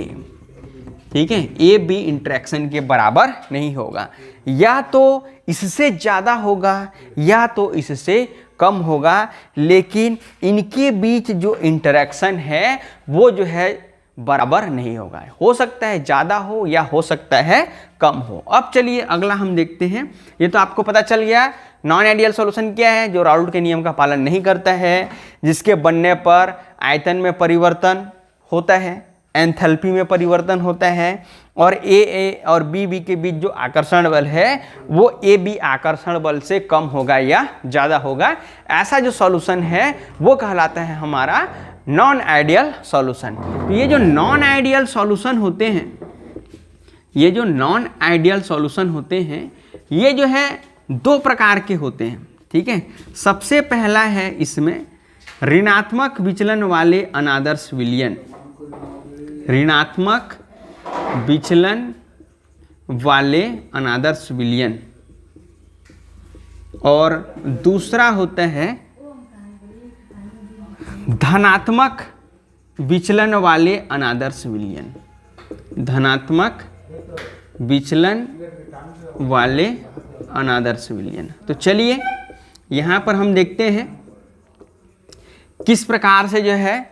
ठीक है, ए बी इंटरेक्शन के बराबर नहीं होगा, या तो इससे ज़्यादा होगा या तो इससे कम होगा, लेकिन इनके बीच जो इंटरेक्शन है वो जो है बराबर नहीं होगा, हो सकता है ज़्यादा हो या हो सकता है कम हो। अब चलिए अगला हम देखते हैं। ये तो आपको पता चल गया नॉन आइडियल सॉल्यूशन क्या है, जो राउल्ट के नियम का पालन नहीं करता है, जिसके बनने पर आयतन में परिवर्तन होता है, एंथैल्पी में परिवर्तन होता है, और ए और बी के बीच जो आकर्षण बल है वो ए बी आकर्षण बल से कम होगा या ज़्यादा होगा। ऐसा जो सॉल्यूशन है वो कहलाता है हमारा नॉन आइडियल सॉल्यूशन। तो ये जो नॉन आइडियल सॉल्यूशन होते हैं, ये जो नॉन आइडियल सॉल्यूशन होते हैं, ये जो है दो प्रकार के होते हैं, ठीक है। सबसे पहला है इसमें ऋणात्मक विचलन वाले अनादर्श विलयन, ऋणात्मक विचलन वाले अनादर्श विलयन, और दूसरा होता है धनात्मक विचलन वाले अनादर्श विलयन, धनात्मक विचलन वाले अनादर्श विलयन। तो चलिए यहाँ पर हम देखते हैं किस प्रकार से जो है,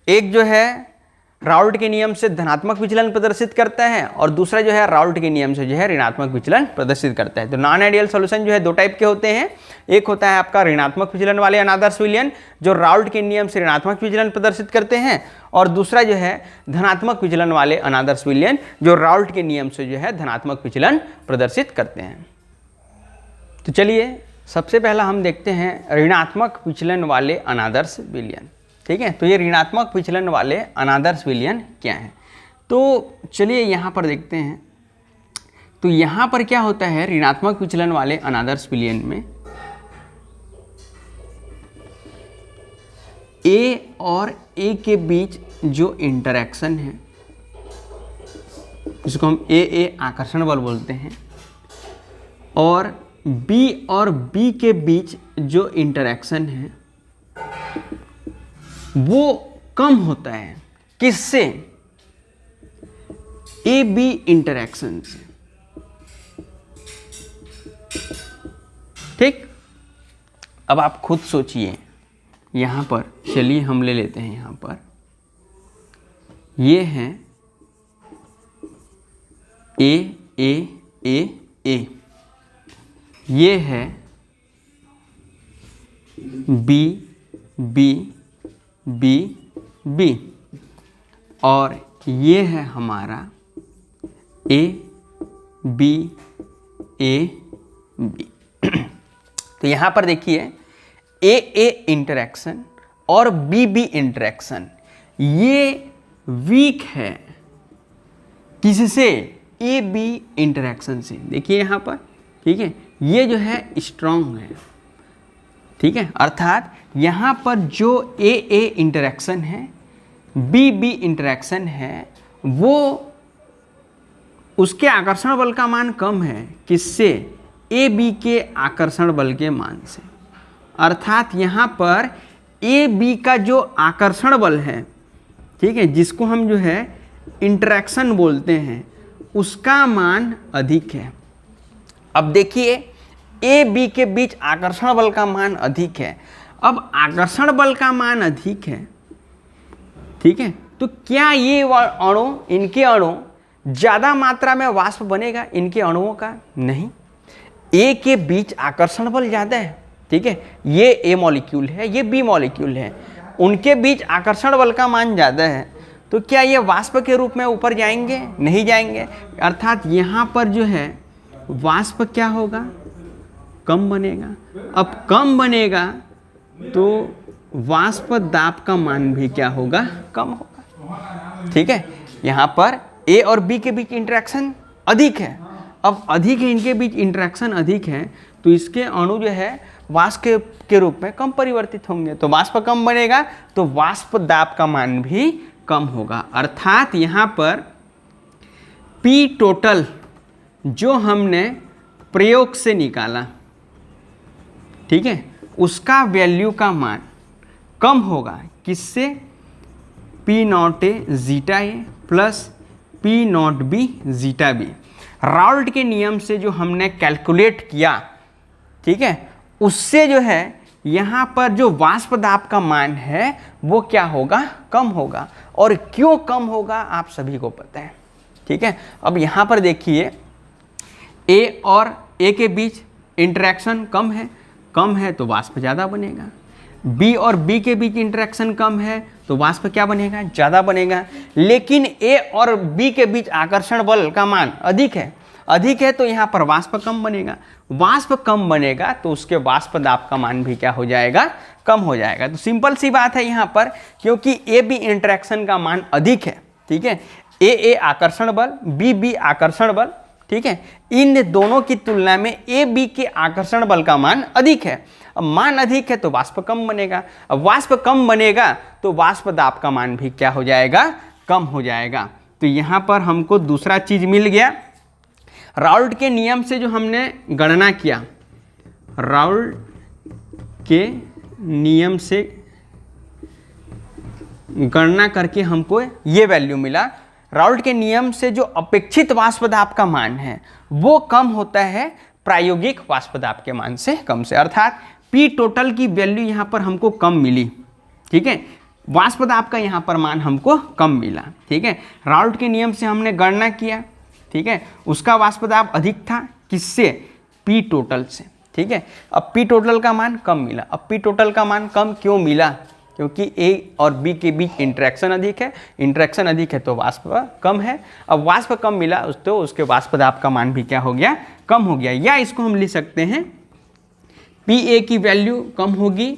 एक जो है राउल्ट के नियम से धनात्मक विचलन प्रदर्शित करता है और दूसरा जो है राउल्ट के नियम से जो है ऋणात्मक विचलन प्रदर्शित करता है। तो नॉन आइडियल सॉल्यूशन जो है दो टाइप के होते हैं, एक होता है आपका ऋणात्मक विचलन वाले अनादर्श विलयन जो राउल्ट के नियम से ऋणात्मक विचलन प्रदर्शित करते हैं, और दूसरा जो है धनात्मक विचलन वाले अनादर्श विलयन जो राउल्ट के नियम से जो है धनात्मक विचलन प्रदर्शित करते हैं। तो चलिए सबसे पहला हम देखते हैं ऋणात्मक विचलन वाले अनादर्श विलयन, ठीक है। तो ये ऋणात्मक विचलन वाले अनादर्श विलयन क्या है, तो चलिए यहाँ पर देखते हैं। तो यहाँ पर क्या होता है ऋणात्मक विचलन वाले अनादर्श विलयन में ए और ए के बीच जो इंटरेक्शन है, जिसको हम ए आकर्षण बल बोलते हैं, और बी और बी के बीच जो इंटरेक्शन है वो कम होता है, किससे? ए बी इंटरेक्शन से, ठीक। अब आप खुद सोचिए, यहां पर चलिए हम ले लेते हैं, यहां पर ये हैं ए, ये है बी, और ये है हमारा ए बी। तो यहाँ पर देखिए ए इंटरेक्शन और बी इंटरेक्शन ये वीक है, किससे? ए बी इंटरेक्शन से। देखिए यहाँ पर, ठीक है, ये जो है स्ट्रॉन्ग है, ठीक है। अर्थात यहाँ पर जो ए इंटरेक्शन है, बी इंटरेक्शन है, वो उसके आकर्षण बल का मान कम है, किससे? ए बी के आकर्षण बल के मान से। अर्थात यहाँ पर ए बी का जो आकर्षण बल है, ठीक है, जिसको हम जो है इंटरेक्शन बोलते हैं, उसका मान अधिक है। अब देखिए ए बी के बीच आकर्षण बल का मान अधिक है। अब आकर्षण बल का मान अधिक है, ठीक है, तो क्या ये अणु, इनके अणु ज़्यादा मात्रा में वाष्प बनेगा इनके अणुओं का? नहीं। ए के बीच आकर्षण बल ज़्यादा है, ठीक है, ये ए मॉलिक्यूल है, ये बी मॉलिक्यूल है, उनके बीच आकर्षण बल का मान ज़्यादा है, तो क्या ये वाष्प के रूप में ऊपर जाएंगे? नहीं जाएंगे। अर्थात यहाँ पर जो है वाष्प क्या होगा? कम बनेगा। अब कम बनेगा तो वाष्प दाब का मान भी क्या होगा? कम होगा, ठीक है। यहाँ पर ए और बी के बीच इंटरेक्शन अधिक है। अब अधिक है, इनके बीच इंटरेक्शन अधिक है, तो इसके अणु जो है वाष्प के रूप में कम परिवर्तित होंगे, तो वाष्प कम बनेगा, तो वाष्प दाब का मान भी कम होगा। अर्थात यहाँ पर पी टोटल जो हमने प्रयोग से निकाला, ठीक है, उसका वैल्यू का मान कम होगा, किससे? P not A zeta A plus P nought B zeta B. Raoult के नियम से जो हमने कैलकुलेट किया, ठीक है, उससे जो है यहाँ पर जो वाष्प दाब का मान है वो क्या होगा, कम होगा। और क्यों कम होगा आप सभी को पता है, ठीक है। अब यहाँ पर देखिए ए और ए के बीच इंटरेक्शन कम है तो वाष्प ज़्यादा बनेगा। बी और बी के बीच इंटरेक्शन कम है तो वाष्प क्या बनेगा, ज़्यादा बनेगा। लेकिन ए और बी के बीच आकर्षण बल का मान अधिक है तो यहाँ पर वाष्प कम बनेगा। वाष्प कम बनेगा तो उसके वाष्प दाब का मान भी क्या हो जाएगा, कम हो जाएगा। तो सिंपल सी बात है यहाँ पर, क्योंकि ए बी इंटरेक्शन का मान अधिक है, ठीक है, ए आकर्षण बल, बी आकर्षण बल, ठीक है, इन दोनों की तुलना में ए बी के आकर्षण बल का मान अधिक है। अब मान अधिक है तो वाष्प कम बनेगा। अब वाष्प कम बनेगा तो वाष्प दाब का मान भी क्या हो जाएगा, कम हो जाएगा। तो यहाँ पर हमको दूसरा चीज मिल गया। राउल्ट के नियम से जो हमने गणना किया, राउल्ट के नियम से गणना करके हमको ये वैल्यू मिला। राउल्ट के नियम से जो अपेक्षित वाष्प दाब का मान है वो कम होता है प्रायोगिक वाष्प दाब के मान से कम से, अर्थात पी टोटल की वैल्यू यहाँ पर हमको कम मिली, ठीक है, वाष्प दाब का यहाँ पर मान हमको कम मिला, ठीक है। राउल्ट के नियम से हमने गणना किया, ठीक है, उसका वाष्प दाब अधिक था, किससे, पी टोटल से, ठीक है। अब पी टोटल का मान कम मिला। अब पी टोटल का मान कम क्यों मिला, क्योंकि ए और बी के बीच इंटरेक्शन अधिक है, इंटरेक्शन अधिक है तो वाष्प कम है। अब वाष्प कम मिला तो उसके वाष्प दाब का मान भी क्या हो गया, कम हो गया। या इसको हम लिख सकते हैं पी ए की वैल्यू कम होगी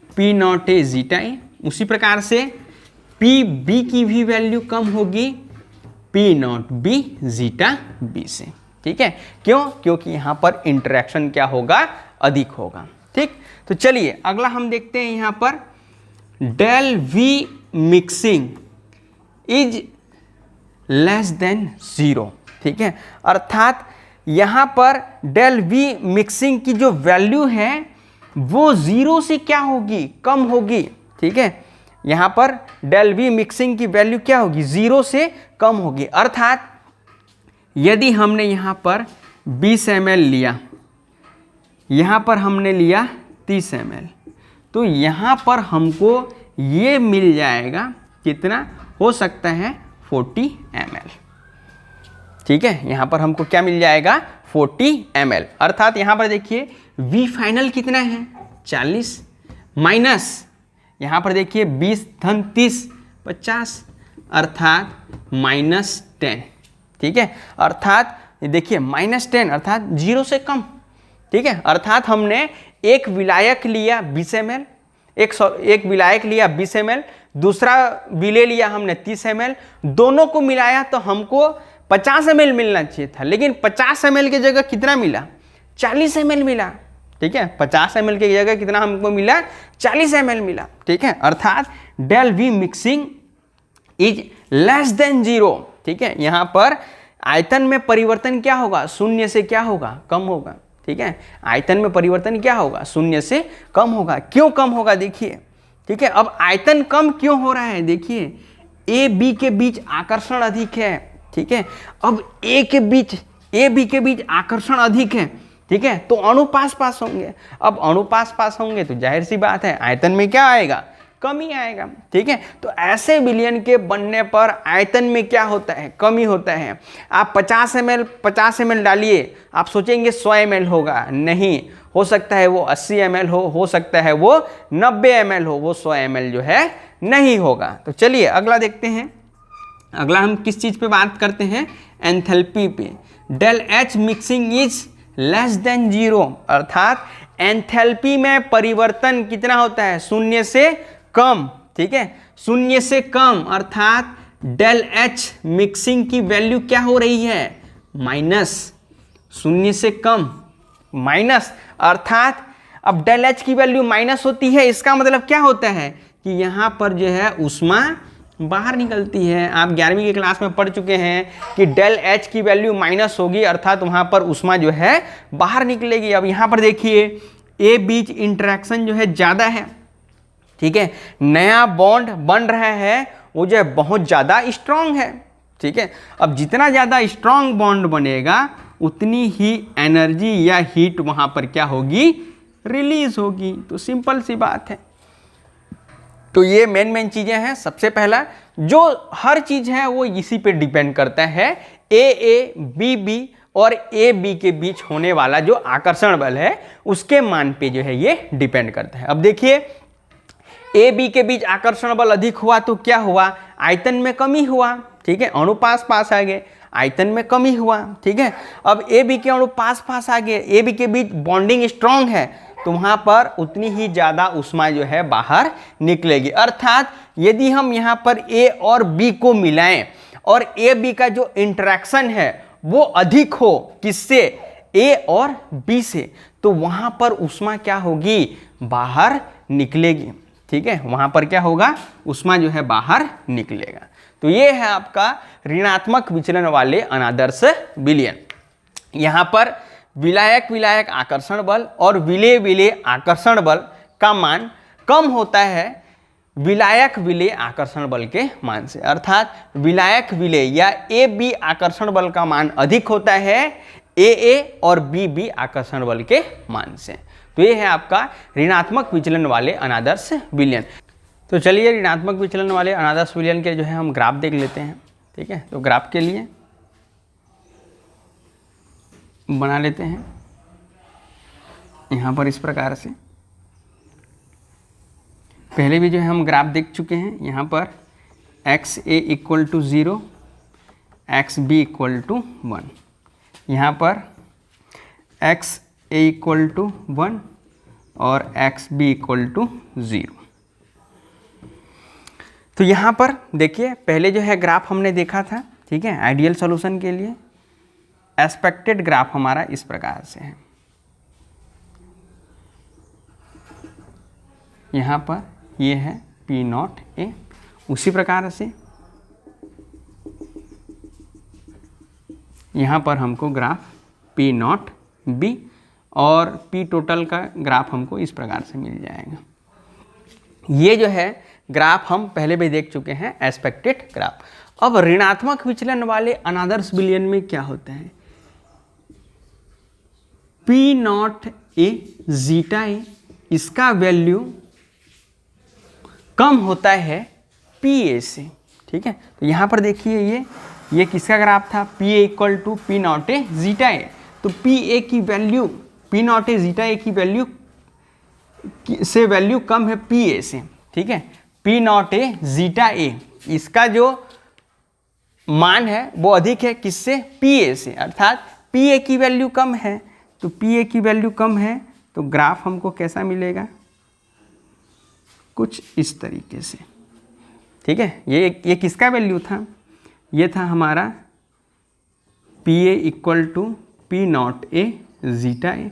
पी नॉट ए जीटा ए, उसी प्रकार से पी बी की भी वैल्यू कम होगी P nought B zeta B से, ठीक है। क्यों, क्योंकि यहाँ पर इंटरेक्शन क्या होगा, अधिक होगा, ठीक। तो चलिए अगला हम देखते हैं यहाँ पर del V mixing is less than 0, ठीक है, अर्थात यहाँ पर डेल वी मिक्सिंग की जो वैल्यू है वो 0 से क्या होगी, कम होगी, ठीक है। यहाँ पर डेल वी मिक्सिंग की वैल्यू क्या होगी, 0 से कम होगी। अर्थात यदि हमने यहाँ पर 20 ml लिया, यहाँ पर हमने लिया 30 ml, तो यहाँ पर हमको ये मिल जाएगा, कितना हो सकता है, 40 ml, ठीक है। यहाँ पर हमको क्या मिल जाएगा, 40 ml। अर्थात यहाँ पर देखिए V फाइनल कितना है, 40 माइनस यहाँ पर देखिए 20 धन 30 50, अर्थात -10, ठीक है। अर्थात देखिए -10 अर्थात 0 से कम, ठीक है। अर्थात हमने एक विलायक लिया 20 ml, एक विलायक लिया 20 ml, दूसरा विले लिया हमने 30 ml, दोनों को मिलाया तो हमको 50 ml मिलना चाहिए था, लेकिन 50 ml की जगह कितना मिला, 40 ml मिला, ठीक है। 50 ml की जगह कितना हमको मिला, 40 ml मिला, ठीक है। अर्थात del V mixing is less than 0, ठीक है। यहाँ पर आयतन में परिवर्तन क्या होगा, शून्य से क्या होगा, कम होगा, ठीक है। आयतन में परिवर्तन क्या होगा, शून्य से कम होगा। क्यों कम होगा देखिए, ठीक है। अब आयतन कम क्यों हो रहा है, देखिए ए बी के बीच आकर्षण अधिक है, ठीक है। अब ए बी के बीच आकर्षण अधिक है, ठीक है, तो अणु पास होंगे। अब अणु पास होंगे तो जाहिर सी बात है आयतन में क्या आएगा, कमी आएगा, ठीक है। तो ऐसे विलयन के बनने पर आयतन में क्या होता है, कमी होता है। आप 50 ml डालिए, आप सोचेंगे 100 ml होगा, नहीं, हो सकता है वो 80 ml हो सकता है वो 90 ml हो, वो 100 ml जो है नहीं होगा। तो चलिए अगला देखते हैं। अगला हम किस चीज़ पे बात करते हैं, एंथैल्पी पे। Del H mixing is less than 0, अर्थात एंथैल्पी में परिवर्तन कितना होता है, शून्य से कम, ठीक है, शून्य से कम। अर्थात डेल एच मिक्सिंग की वैल्यू क्या हो रही है, माइनस, शून्य से कम माइनस। अर्थात अब डेल एच की वैल्यू माइनस होती है, इसका मतलब क्या होता है कि यहाँ पर जो है ऊष्मा बाहर निकलती है। आप 11वीं की क्लास में पढ़ चुके हैं कि डेल एच की वैल्यू माइनस होगी, अर्थात वहाँ पर ऊष्मा जो है बाहर निकलेगी। अब यहाँ पर देखिए ए बीच इंटरेक्शन जो है ज़्यादा है, ठीक है, नया बॉन्ड बन रहा है, वो जो है बहुत ज़्यादा स्ट्रॉन्ग है, ठीक है। अब जितना ज़्यादा स्ट्रांग बॉन्ड बनेगा उतनी ही एनर्जी या हीट वहाँ पर क्या होगी, रिलीज होगी। तो सिंपल सी बात है। तो ये मेन चीज़ें हैं। सबसे पहला जो हर चीज़ है वो इसी पे डिपेंड करता है, ए बी और ए बी के बीच होने वाला जो आकर्षण बल है उसके मान पे जो है ये डिपेंड करता है। अब देखिए ए बी के बीच आकर्षण बल अधिक हुआ तो क्या हुआ, आयतन में कमी हुआ, ठीक है, अणु पास पास आ गए, आयतन में कमी हुआ, ठीक है। अब ए बी के अणु पास पास आ गए, ए बी के बीच बॉन्डिंग स्ट्रांग है तो वहां पर उतनी ही ज्यादा ऊष्मा जो है बाहर निकलेगी। अर्थात यदि हम यहाँ पर ए और बी को मिलाएं और ए बी का जो इंटरेक्शन है वो अधिक हो, किससे, ए और बी से, तो वहां पर ऊष्मा क्या होगी, बाहर निकलेगी, ठीक है। वहां पर क्या होगा, ऊष्मा जो है बाहर निकलेगा। तो ये है आपका ऋणात्मक विचलन वाले अनादर्श विलयन। यहां पर विलायक विलायक आकर्षण बल और विलेय विलेय आकर्षण बल का मान कम होता है विलायक विलेय आकर्षण बल के मान से। अर्थात विलायक विलेय या ए बी आकर्षण बल का मान अधिक होता है ए और बी आकर्षण बल के मान से। तो ये है आपका ऋणात्मक विचलन वाले अनादर्श विलयन। तो चलिए ऋणात्मक विचलन वाले अनादर्श विलयन के जो है हम ग्राफ देख लेते हैं, ठीक है। तो ग्राफ के लिए बना लेते हैं यहाँ पर इस प्रकार से। पहले भी जो है हम ग्राफ देख चुके हैं। यहाँ पर X A equal to 0, X B equal to 1, यहाँ पर एक्स ए इक्वल टू 1 और एक्स बी इक्वल टू 0। तो यहाँ पर देखिए पहले जो है ग्राफ हमने देखा था, ठीक है, आइडियल सॉल्यूशन के लिए। एक्सपेक्टेड ग्राफ हमारा इस प्रकार से है। यहाँ पर ये है पी नॉट ए, उसी प्रकार से यहाँ पर हमको ग्राफ पी नॉट बी और पी टोटल का ग्राफ हमको इस प्रकार से मिल जाएगा। ये जो है ग्राफ हम पहले भी देख चुके हैं, एक्सपेक्टेड ग्राफ। अब ऋणात्मक विचलन वाले अनादर्श विलयन में क्या होता है, पी नॉट ए जीटा ए, इसका वैल्यू कम होता है पी ए से, ठीक है। तो यहाँ पर देखिए ये किसका ग्राफ था, P A equal to P not A zeta A. तो पी ए की value, P not A zeta A की वैल्यू से वैल्यू कम है पी ए से, ठीक है। पी नॉट ए जीटा ए, इसका जो मान है वो अधिक है किससे, पी ए से। अर्थात पी ए की वैल्यू कम है, तो पी ए की वैल्यू कम है तो ग्राफ हमको कैसा मिलेगा, कुछ इस तरीके से, ठीक है। ये किसका वैल्यू था, ये था हमारा P A equal to P not A zeta A.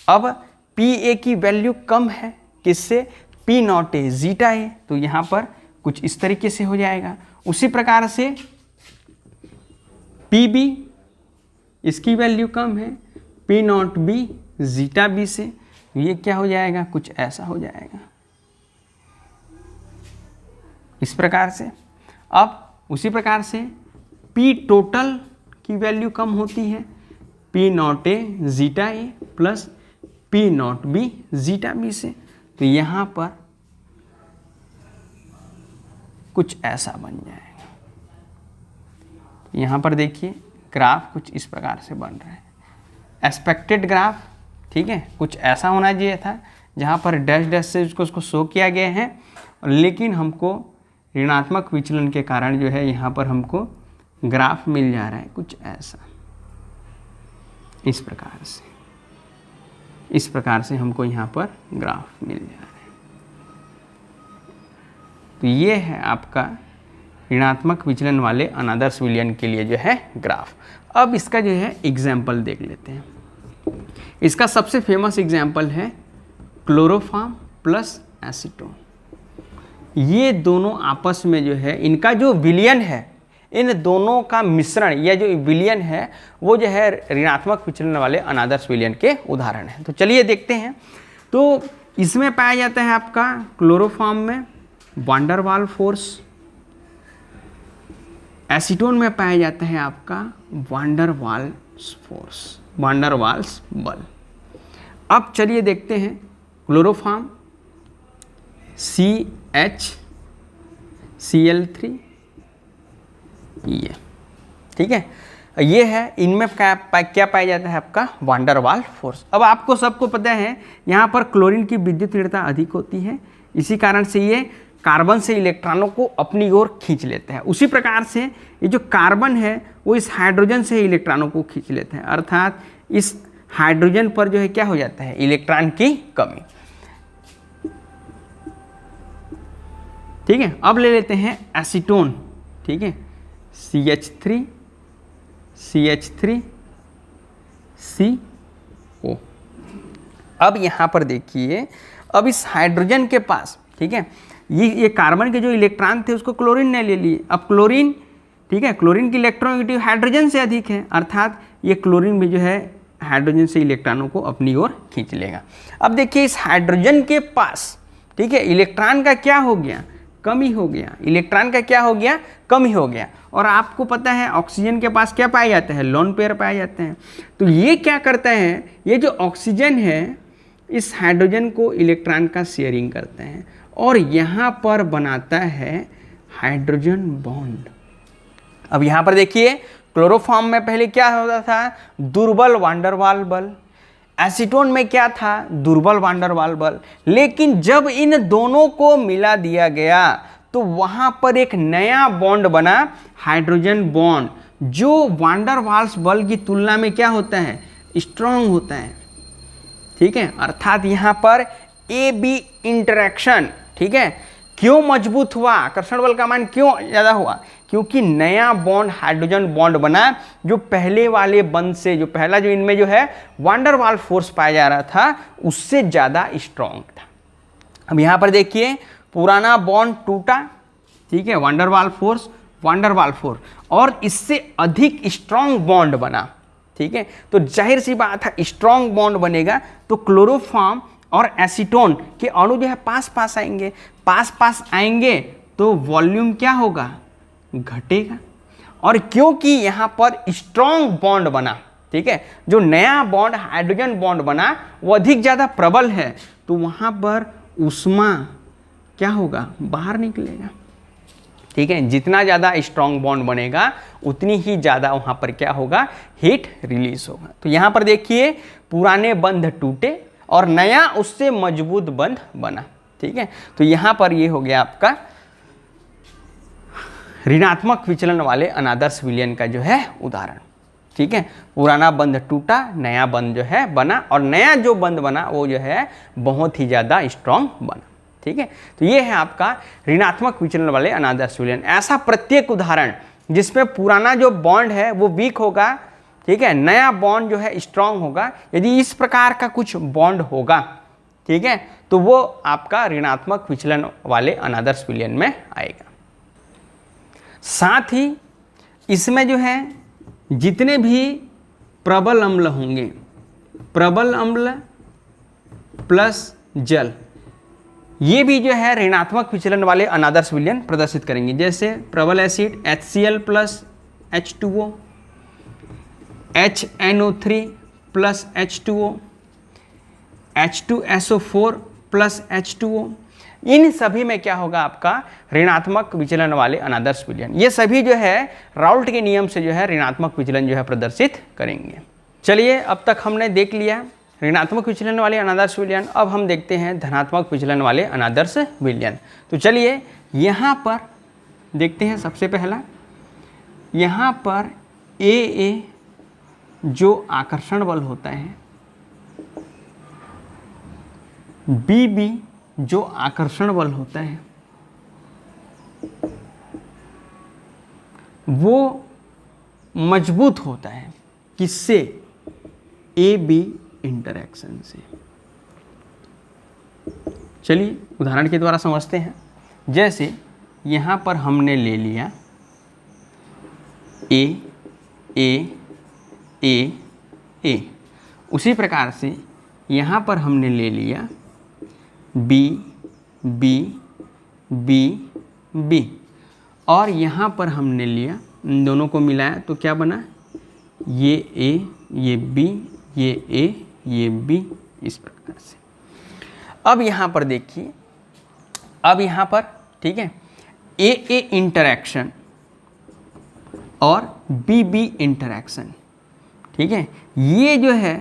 अब पी ए की वैल्यू कम है किससे, P not A zeta A, तो यहाँ पर कुछ इस तरीके से हो जाएगा। उसी प्रकार से पी बी, इसकी वैल्यू कम है P nought B zeta B से, ये क्या हो जाएगा, कुछ ऐसा हो जाएगा इस प्रकार से। अब उसी प्रकार से पी टोटल की वैल्यू कम होती है P not A zeta A plus P nought B zeta B से, तो यहाँ पर कुछ ऐसा बन जाएगा। यहाँ पर देखिए ग्राफ कुछ इस प्रकार से बन रहा है, एक्सपेक्टेड ग्राफ, ठीक है। कुछ ऐसा होना चाहिए था जहाँ पर डैश डैश से उसको शो किया गया है, लेकिन हमको ऋणात्मक विचलन के कारण जो है यहाँ पर हमको ग्राफ मिल जा रहा है कुछ ऐसा, इस प्रकार से हमको यहाँ पर ग्राफ मिल जा रहा है। तो ये है आपका ऋणात्मक विचलन वाले अनादर्श विलयन के लिए जो है ग्राफ। अब इसका जो है एग्जाम्पल देख लेते हैं। इसका सबसे फेमस एग्जाम्पल है क्लोरोफॉर्म प्लस एसीटोन। ये दोनों आपस में जो है इनका जो विलयन है, इन दोनों का मिश्रण या जो विलयन है वो जो है ऋणात्मक विचलन वाले अनादर्श विलयन के उदाहरण है। तो चलिए देखते हैं। तो इसमें पाया जाता है आपका क्लोरोफॉर्म में वांडर वाल फोर्स, एसीटोन में पाया जाता है आपका van der Waals force, van der Waals बल। अब चलिए देखते हैं क्लोरोफॉर्म CHCl3, ये ठीक है, ये है, इनमें क्या पाया जाता है आपका वांडर वाल फोर्स। अब आपको सबको पता है यहाँ पर क्लोरीन की विद्युत ऋणता अधिक होती है, इसी कारण से ये कार्बन से इलेक्ट्रॉनों को अपनी ओर खींच लेते हैं। उसी प्रकार से ये जो कार्बन है वो इस हाइड्रोजन से इलेक्ट्रॉनों को खींच लेते हैं, अर्थात इस हाइड्रोजन पर जो है क्या हो जाता है, इलेक्ट्रॉन की कमी। ठीक है, अब ले लेते हैं एसीटोन, ठीक है, CH3 CO। अब यहाँ पर देखिए, अब इस हाइड्रोजन के पास, ठीक है, ये कार्बन के जो इलेक्ट्रॉन थे उसको क्लोरीन ने ले लिए। अब क्लोरीन, ठीक है, क्लोरीन की इलेक्ट्रोनेगेटिव हाइड्रोजन से अधिक है, अर्थात ये क्लोरीन भी जो है हाइड्रोजन से इलेक्ट्रॉनों को अपनी ओर खींच लेगा। अब देखिए इस हाइड्रोजन के पास, ठीक है, इलेक्ट्रॉन का क्या हो गया, कमी हो गया, इलेक्ट्रॉन का क्या हो गया, कमी हो गया। और आपको पता है ऑक्सीजन के पास क्या पाया जाता है, लोन पेयर पाए जाते हैं। तो ये क्या करता है, ये जो ऑक्सीजन है इस हाइड्रोजन को इलेक्ट्रॉन का शेयरिंग करते हैं और यहाँ पर बनाता है हाइड्रोजन बॉन्ड। अब यहाँ पर देखिए क्लोरोफॉर्म में पहले क्या होता था, दुर्बल वांडर वाल बल, एसीटोन में क्या था, दुर्बल वांडर वाल बल। लेकिन जब इन दोनों को मिला दिया गया तो वहां पर एक नया बॉन्ड बना, हाइड्रोजन बॉन्ड, जो वांडर वाल्स बल की तुलना में क्या होता है, स्ट्रांग होता है। ठीक है, अर्थात यहां पर AB इंटरेक्शन, ठीक है, क्यों मजबूत हुआ, आकर्षण बल का मान क्यों ज़्यादा हुआ, क्योंकि नया बॉन्ड हाइड्रोजन बॉन्ड बना, जो पहले वाले बंद से, जो पहला जो इनमें जो है वांडर वाल फोर्स पाया जा रहा था उससे ज़्यादा स्ट्रांग था। अब यहाँ पर देखिए पुराना बॉन्ड टूटा, ठीक है, वांडर वाल फोर्स, और इससे अधिक स्ट्रांग बॉन्ड बना। ठीक है, तो जाहिर सी बात है स्ट्रांग बॉन्ड बनेगा तो क्लोरोफॉर्म और एसीटोन के अणु जो है पास पास आएंगे तो वॉल्यूम क्या होगा, घटेगा। और क्योंकि यहाँ पर स्ट्रांग बॉन्ड बना, ठीक है, जो नया बॉन्ड हाइड्रोजन बॉन्ड बना वो अधिक ज़्यादा प्रबल है, तो वहाँ पर ऊष्मा क्या होगा, बाहर निकलेगा। ठीक है, जितना ज़्यादा स्ट्रांग बॉन्ड बनेगा उतनी ही ज़्यादा वहाँ पर क्या होगा, हीट रिलीज होगा। तो यहाँ पर देखिए पुराने बंध टूटे और नया उससे मजबूत बंध बना। ठीक है, तो यहाँ पर ये हो गया आपका ऋणात्मक विचलन वाले अनादर्श विलयन का जो है उदाहरण। ठीक है, पुराना बंध टूटा, नया बंध जो है बना, और नया जो बंध बना वो जो है बहुत ही ज़्यादा स्ट्रांग बना। ठीक है, तो ये है आपका ऋणात्मक विचलन वाले अनादर्श विलयन। ऐसा प्रत्येक उदाहरण जिसमें पुराना जो बॉन्ड है वो वीक होगा, ठीक है, नया बॉन्ड जो है स्ट्रांग होगा, यदि इस प्रकार का कुछ बॉन्ड होगा, ठीक है, तो वो आपका ऋणात्मक विचलन वाले अनादर्श विलयन में आएगा। साथ ही इसमें जो है जितने भी प्रबल अम्ल होंगे, प्रबल अम्ल प्लस जल, ये भी जो है ऋणात्मक विचलन वाले अनादर्श विलयन प्रदर्शित करेंगे। जैसे प्रबल acid HCl plus H2O, HNO3 plus H2O, H2SO4 plus H2O, इन सभी में क्या होगा आपका ऋणात्मक विचलन वाले अनादर्श विलयन। ये सभी जो है राउल्ट के नियम से जो है ऋणात्मक विचलन जो है प्रदर्शित करेंगे। चलिए अब तक हमने देख लिया ऋणात्मक विचलन वाले अनादर्श विलयन, अब हम देखते हैं धनात्मक विचलन वाले अनादर्श विलयन। तो चलिए यहाँ पर देखते हैं, सबसे पहला यहाँ पर AA जो आकर्षण बल होता है, BB जो आकर्षण बल होता है, वो मजबूत होता है किससे, AB इंटरैक्शन से। चलिए उदाहरण के द्वारा समझते हैं। जैसे यहाँ पर हमने ले लिया A A A A, उसी प्रकार से यहाँ पर हमने ले लिया B B B B, और यहाँ पर हमने लिया इन दोनों को मिलाया तो क्या बना, ये ए ये बी ये ए ये बी, इस प्रकार से। अब यहाँ पर देखिए, अब यहाँ पर ठीक है ए ए इंटरैक्शन और बी बी इंटरैक्शन, ठीक है, ये जो है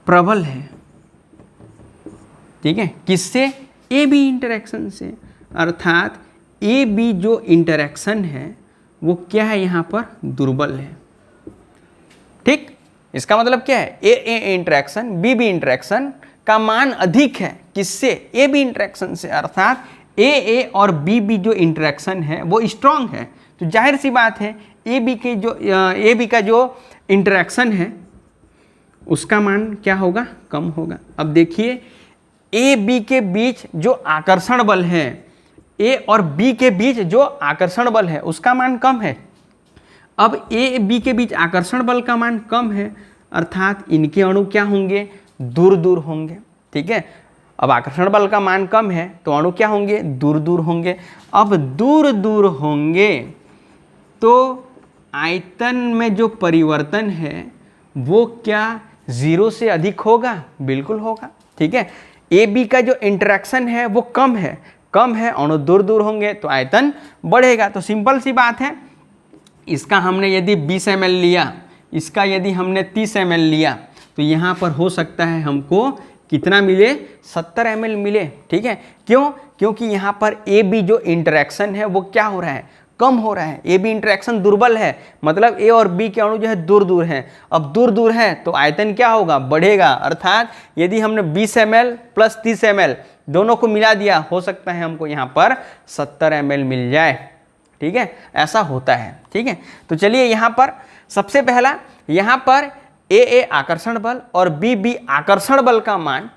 प्रबल है, ठीक है, किससे, ए बी इंटरैक्शन से। अर्थात ए बी जो इंटरैक्शन है वो क्या है, यहाँ पर दुर्बल है। ठीक, इसका मतलब क्या है, ए ए इंटरैक्शन बी बी इंटरैक्शन का मान अधिक है किससे, ए बी इंटरैक्शन से। अर्थात ए ए और बी बी जो इंटरैक्शन है वो स्ट्रांग है, तो जाहिर सी बात है ए बी का जो इंटरैक्शन है उसका मान क्या होगा, कम होगा। अब देखिए ए बी के बीच जो आकर्षण बल है, ए और बी के बीच जो आकर्षण बल है उसका मान कम है। अब ए बी के बीच आकर्षण बल का मान कम है, अर्थात इनके अणु क्या होंगे, दूर दूर होंगे। ठीक है, अब आकर्षण बल का मान कम है तो अणु क्या होंगे, दूर दूर होंगे। अब दूर दूर होंगे तो आयतन में जो परिवर्तन है वो क्या 0 से अधिक होगा, बिल्कुल होगा। ठीक है, ए बी का जो इंटरेक्शन है वो कम है, अणु दूर दूर होंगे तो आयतन बढ़ेगा। तो सिंपल सी बात है, इसका हमने यदि 20 ml लिया, इसका यदि हमने 30 ml लिया, तो यहाँ पर हो सकता है हमको कितना मिले, 70 ml मिले। ठीक है, क्यों, क्योंकि यहाँ पर ए बी जो इंटरेक्शन है वो क्या हो रहा है, कम हो रहा है। ए बी इंटरेक्शन दुर्बल है, मतलब ए और बी के अणु जो है दूर दूर हैं। अब दूर दूर है तो आयतन क्या होगा, बढ़ेगा। अर्थात यदि हमने 20 ml प्लस 30 ml दोनों को मिला दिया, हो सकता है हमको यहाँ पर 70 ml मिल जाए। ठीक है, ऐसा होता है। ठीक है, तो चलिए यहाँ पर सबसे पहला, यहाँ पर ए ए आकर्षण बल और बी बी आकर्षण बल का मान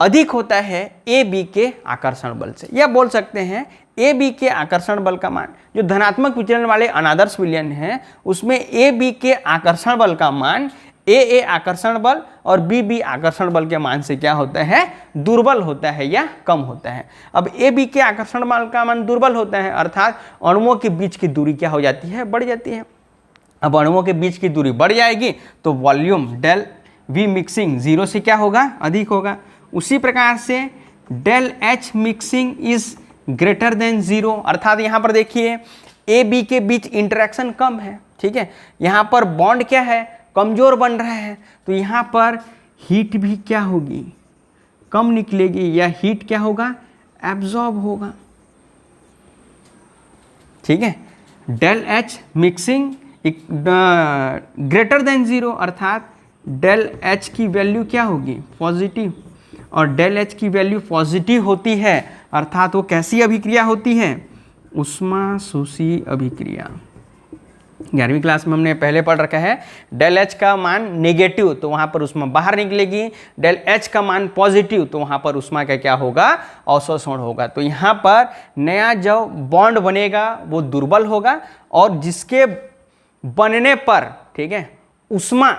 अधिक होता है ए बी के आकर्षण बल से। या बोल सकते हैं ए बी के आकर्षण बल का मान, जो धनात्मक विचलन वाले अनादर्श विलयन है उसमें ए बी के आकर्षण बल का मान ए ए आकर्षण बल और बी बी आकर्षण बल के मान से क्या होता है, दुर्बल होता है या कम होता है। अब ए बी के आकर्षण बल का मान दुर्बल होता है, अर्थात अणुओं के बीच की दूरी क्या हो जाती है, बढ़ जाती है। अब अणुओं के बीच की दूरी बढ़ जाएगी तो वॉल्यूम डेल वी मिक्सिंग 0 से क्या होगा, अधिक होगा। उसी प्रकार से del H mixing is greater than 0, अर्थात यहाँ पर देखिए ए बी के बीच इंटरेक्शन कम है। ठीक है, यहाँ पर बॉन्ड क्या है, कमजोर बन रहा है, तो यहाँ पर हीट भी क्या होगी, कम निकलेगी, या हीट क्या होगा, एब्जॉर्ब होगा। ठीक है, del H mixing greater than 0, अर्थात डेल एच की वैल्यू क्या होगी, पॉजिटिव, और डेल एच की वैल्यू पॉजिटिव होती है, अर्थात वो कैसी अभिक्रिया होती है, ऊष्मा शोषी अभिक्रिया। 11वीं क्लास में हमने पहले पढ़ रखा है, डेल एच का मान नेगेटिव तो वहाँ पर ऊष्मा बाहर निकलेगी, डेल एच का मान पॉजिटिव तो वहाँ पर ऊष्मा का क्या होगा, अवशोषण होगा। तो यहाँ पर नया जो बॉन्ड बनेगा वो दुर्बल होगा, और जिसके बनने पर, ठीक है, ऊष्मा,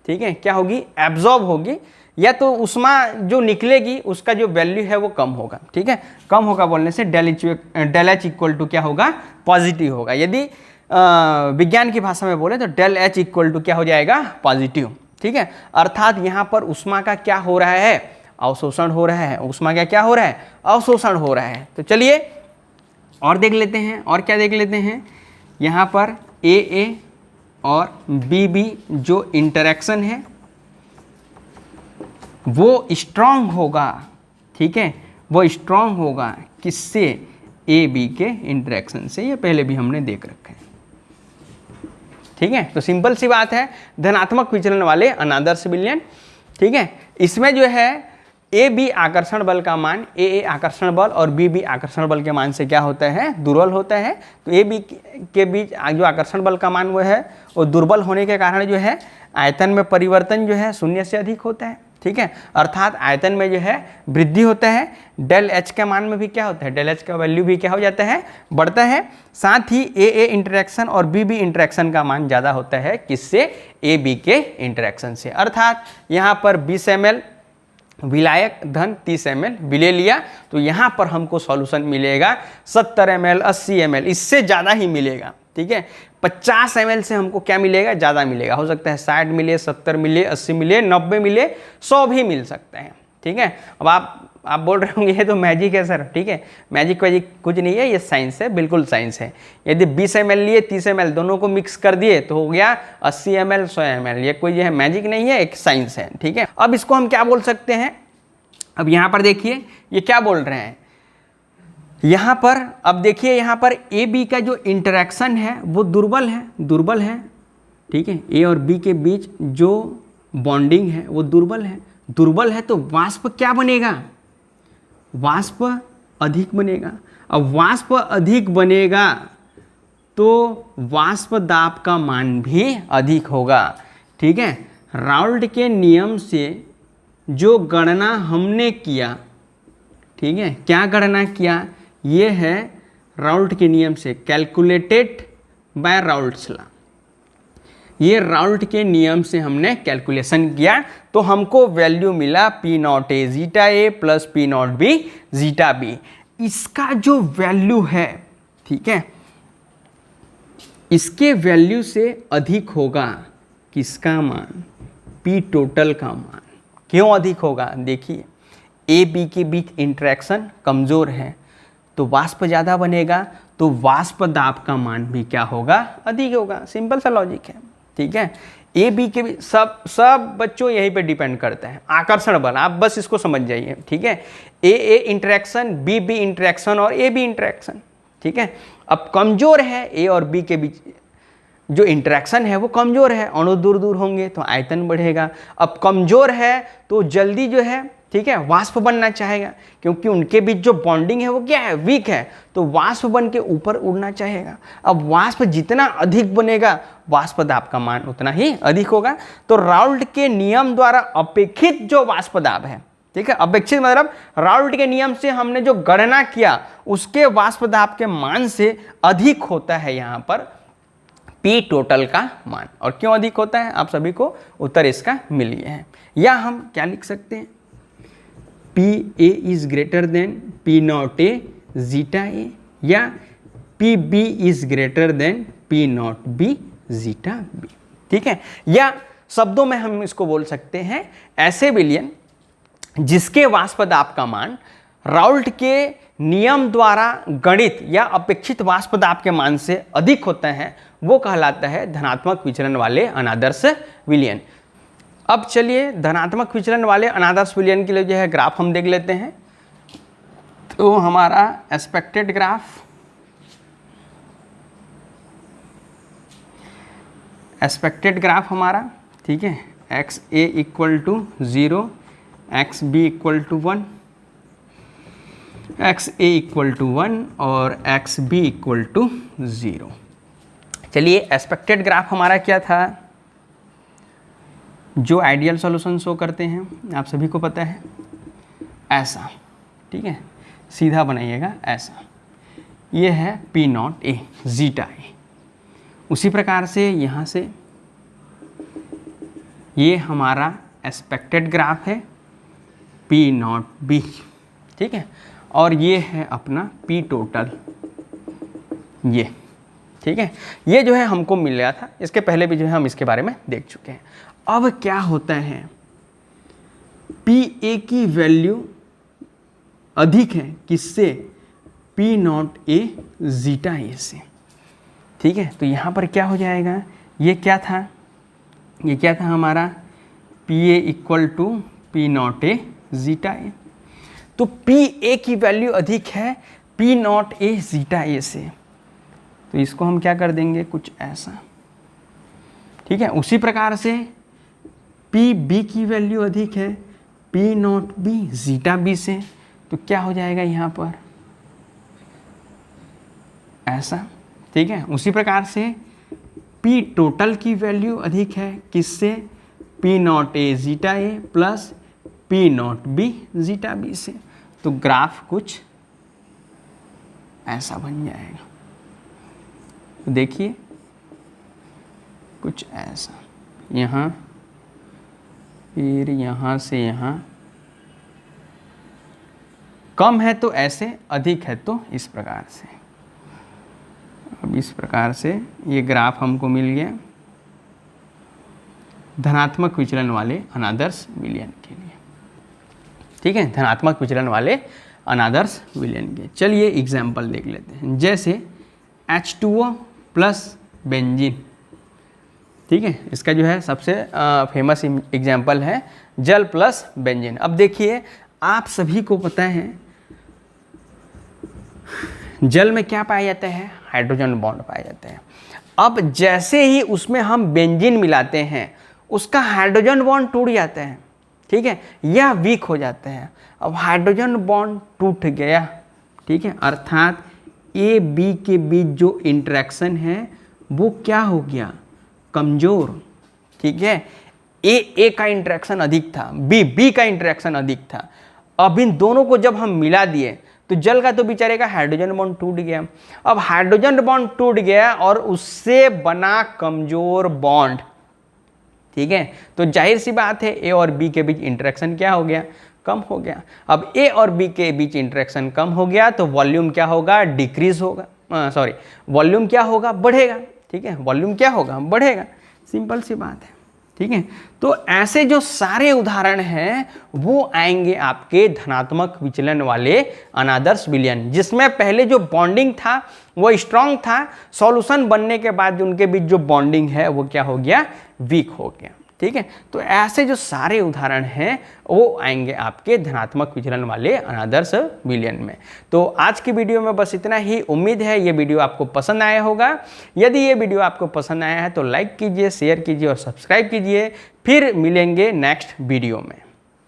ठीक है, क्या होगी, एब्जॉर्ब होगी, या तो ऊष्मा जो निकलेगी उसका जो वैल्यू है वो कम होगा। ठीक है, कम होगा बोलने से डेल एच इक्वल टू क्या होगा, पॉजिटिव होगा। यदि विज्ञान की भाषा में बोले तो डेल एच इक्वल टू क्या हो जाएगा, पॉजिटिव। ठीक है, अर्थात यहाँ पर ऊष्मा का क्या हो रहा है, अवशोषण हो रहा है। ऊष्मा का क्या हो रहा है, अवशोषण हो रहा है। तो चलिए और देख लेते हैं, और क्या देख लेते हैं, यहाँ पर ए ए और बी बी जो इंटरेक्शन है वो स्ट्रांग होगा। ठीक है, वो स्ट्रांग होगा किससे, ए बी के इंटरेक्शन से। ये पहले भी हमने देख रखा है। ठीक है, तो सिंपल सी बात है, धनात्मक विचलन वाले अनादर्श विलयन। ठीक है, इसमें जो है ए बी आकर्षण बल का मान ए ए आकर्षण बल और बी बी आकर्षण बल के मान से क्या होता है, दुर्बल होता है। तो ए बी के बीच जो आकर्षण बल का मान वो है वो दुर्बल होने के कारण जो है आयतन में परिवर्तन जो है 0 से अधिक होता है। ठीक है, अर्थात आयतन में जो है वृद्धि होता है। डेल एच के मान में भी क्या होता है, डेल एच का वैल्यू भी क्या हो जाता है, बढ़ता है। साथ ही ए ए इंटरेक्शन और बी बी इंटरेक्शन का मान ज़्यादा होता है किससे, ए बी के इंटरेक्शन से। अर्थात यहाँ पर 20 ml विलायक धन 30 ml विले लिया, तो यहाँ पर हमको सॉल्यूशन मिलेगा 70 ml, 80 ml, इससे ज़्यादा ही मिलेगा। ठीक है, 50 ml से हमको क्या मिलेगा, ज़्यादा मिलेगा। हो सकता है 60 मिले, 70 मिले, 80 मिले, 90 मिले, 100 भी मिल सकते हैं। ठीक है, अब आप बोल रहे होंगे ये तो मैजिक है सर। ठीक है, मैजिक वैजिक कुछ नहीं है, ये साइंस है, बिल्कुल साइंस है। यदि 20 ml लिए, 30 ml दोनों को मिक्स कर दिए तो हो गया 80 ml, 100 ml। ये कोई है मैजिक नहीं है, एक साइंस है। ठीक है, अब इसको हम क्या बोल सकते हैं, अब यहाँ पर देखिए ये क्या बोल रहे हैं यहाँ पर। अब देखिए यहाँ पर ए बी का जो इंटरेक्शन है वो दुर्बल है। ठीक है, ए और बी के बीच जो बॉन्डिंग है वो दुर्बल है, तो वाष्प क्या बनेगा, वाष्प अधिक बनेगा। अब वाष्प अधिक बनेगा तो वाष्प दाब का मान भी अधिक होगा। ठीक है, राउल्ट के नियम से जो गणना हमने किया, ठीक है, क्या गणना किया, ये है राउल्ट के नियम से, कैलकुलेटेड बाय राउल्ट्स लॉ। ये राउल्ट के नियम से हमने कैलकुलेशन किया तो हमको वैल्यू मिला P not A zeta A plus P nought B zeta B. इसका जो वैल्यू है, ठीक है, इसके वैल्यू से अधिक होगा किसका मान, P टोटल का मान। क्यों अधिक होगा, देखिए ए बी के बीच इंटरेक्शन कमज़ोर है तो वाष्प ज़्यादा बनेगा, तो वाष्प दाब का मान भी क्या होगा, अधिक होगा। सिंपल सा लॉजिक है। ठीक है, ए बी के भी सब बच्चों यहीं पे डिपेंड करते हैं, आकर्षण बल, आप बस इसको समझ जाइए। ठीक है, ए इंटरेक्शन, बी इंटरेक्शन और ए बी इंटरेक्शन। ठीक है, अब कमज़ोर है ए और बी के बीच जो इंटरेक्शन है वो कमज़ोर है, अणु दूर दूर होंगे तो आयतन बढ़ेगा। अब कमज़ोर है तो जल्दी जो है, ठीक है, वाष्प बनना चाहेगा, क्योंकि उनके बीच जो बॉन्डिंग है वो क्या है, वीक है, तो वाष्प बन के ऊपर उड़ना चाहेगा। अब वाष्प जितना अधिक बनेगा वाष्प दाब का मान उतना ही अधिक होगा। तो राउल्ट के नियम द्वारा अपेक्षित जो वाष्प दाब है, ठीक है, अपेक्षित मतलब राउल्ट के नियम से हमने जो गणना किया उसके वाष्प दाब के मान से अधिक होता है यहाँ पर P टोटल का मान। और क्यों अधिक होता है, आप सभी को उत्तर इसका मिल गया है। या हम क्या लिख सकते हैं, P A is greater than P not A zeta A, या P B is greater than P not B zeta B। ठीक है, या शब्दों में हम इसको बोल सकते हैं ऐसे विलयन जिसके वाष्प दाब का मान राउल्ट के नियम द्वारा गणित या अपेक्षित वाष्प दाब के मान से अधिक होता है, वो कहलाता है धनात्मक विचलन वाले अनादर्श विलयन। अब चलिए धनात्मक विचलन वाले अनादर्श विलयन के लिए जो है ग्राफ हम देख लेते हैं। तो हमारा एक्सपेक्टेड ग्राफ हमारा, ठीक है, X A equal to 0, X B equal to 1, X A equal to 1 और एक्स बी इक्वल टू 0। चलिए एक्सपेक्टेड ग्राफ हमारा क्या था, जो आइडियल सॉल्यूशन शो करते हैं आप सभी को पता है, ऐसा। ठीक है, सीधा बनाइएगा ऐसा, ये है P नॉट ए जीटा ए। उसी प्रकार से यहाँ से ये हमारा एक्सपेक्टेड ग्राफ है P नॉट बी। ठीक है, और ये है अपना P टोटल, ये। ठीक है, ये जो है हमको मिल गया था, इसके पहले भी जो है हम इसके बारे में देख चुके हैं। अब क्या होता है, P A की वैल्यू अधिक है किससे, P not A zeta A से। ठीक है, तो यहाँ पर क्या हो जाएगा, ये क्या था, ये क्या था हमारा P A equal to P not A zeta A. तो P A की वैल्यू अधिक है P not A zeta A से, तो इसको हम क्या कर देंगे, कुछ ऐसा। ठीक है, उसी प्रकार से P B की वैल्यू अधिक है P not B zeta B से, तो क्या हो जाएगा यहाँ पर ऐसा। ठीक है, उसी प्रकार से P टोटल की वैल्यू अधिक है किससे, P not A zeta A plus P not B zeta B से, तो ग्राफ कुछ ऐसा बन जाएगा। तो देखिए कुछ ऐसा, यहाँ फिर यहाँ से यहाँ कम है तो ऐसे, अधिक है तो इस प्रकार से। अब इस प्रकार से ये ग्राफ हमको मिल गया धनात्मक विचलन वाले अनादर्श विलयन के लिए। ठीक है, धनात्मक विचलन वाले अनादर्श विलयन के। चलिए एग्जाम्पल देख लेते हैं, जैसे H2O प्लस बेंजीन। ठीक है, इसका जो है सबसे फेमस एग्जाम्पल है जल प्लस बेंजीन। अब देखिए, आप सभी को पता है जल में क्या पाया जाता है, हाइड्रोजन बॉन्ड पाया जाता है। अब जैसे ही उसमें हम बेंजीन मिलाते हैं उसका हाइड्रोजन बॉन्ड टूट जाता है। ठीक है, यह वीक हो जाता है। अब हाइड्रोजन बॉन्ड टूट गया, ठीक है, अर्थात ए बी के बीच जो इंटरेक्शन है वो क्या हो गया, कमजोर। ठीक है, ए का इंटरेक्शन अधिक था, बी का इंटरेक्शन अधिक था। अब इन दोनों को जब हम मिला दिए तो जल का तो बेचारे का हाइड्रोजन बॉन्ड टूट गया। अब हाइड्रोजन बॉन्ड टूट गया और उससे बना कमजोर बॉन्ड। ठीक है, तो जाहिर सी बात है ए और बी के बीच इंटरेक्शन क्या हो गया, कम हो गया। अब ए और बी के बीच इंटरेक्शन कम हो गया तो वॉल्यूम क्या होगा, डिक्रीज होगा, वॉल्यूम क्या होगा, बढ़ेगा। ठीक है, वॉल्यूम क्या होगा, बढ़ेगा। सिंपल सी बात है। ठीक है, तो ऐसे जो सारे उदाहरण हैं वो आएंगे आपके धनात्मक विचलन वाले अनादर्श विलयन, जिसमें पहले जो बॉन्डिंग था वो स्ट्रांग था, सॉल्यूशन बनने के बाद उनके बीच जो बॉन्डिंग है वो क्या हो गया, वीक हो गया। ठीक है, तो ऐसे जो सारे उदाहरण हैं वो आएंगे आपके धनात्मक विचलन वाले अनादर्श विलयन में। तो आज की वीडियो में बस इतना ही। उम्मीद है ये वीडियो आपको पसंद आया होगा। यदि ये वीडियो आपको पसंद आया है तो लाइक कीजिए, शेयर कीजिए और सब्सक्राइब कीजिए। फिर मिलेंगे नेक्स्ट वीडियो में।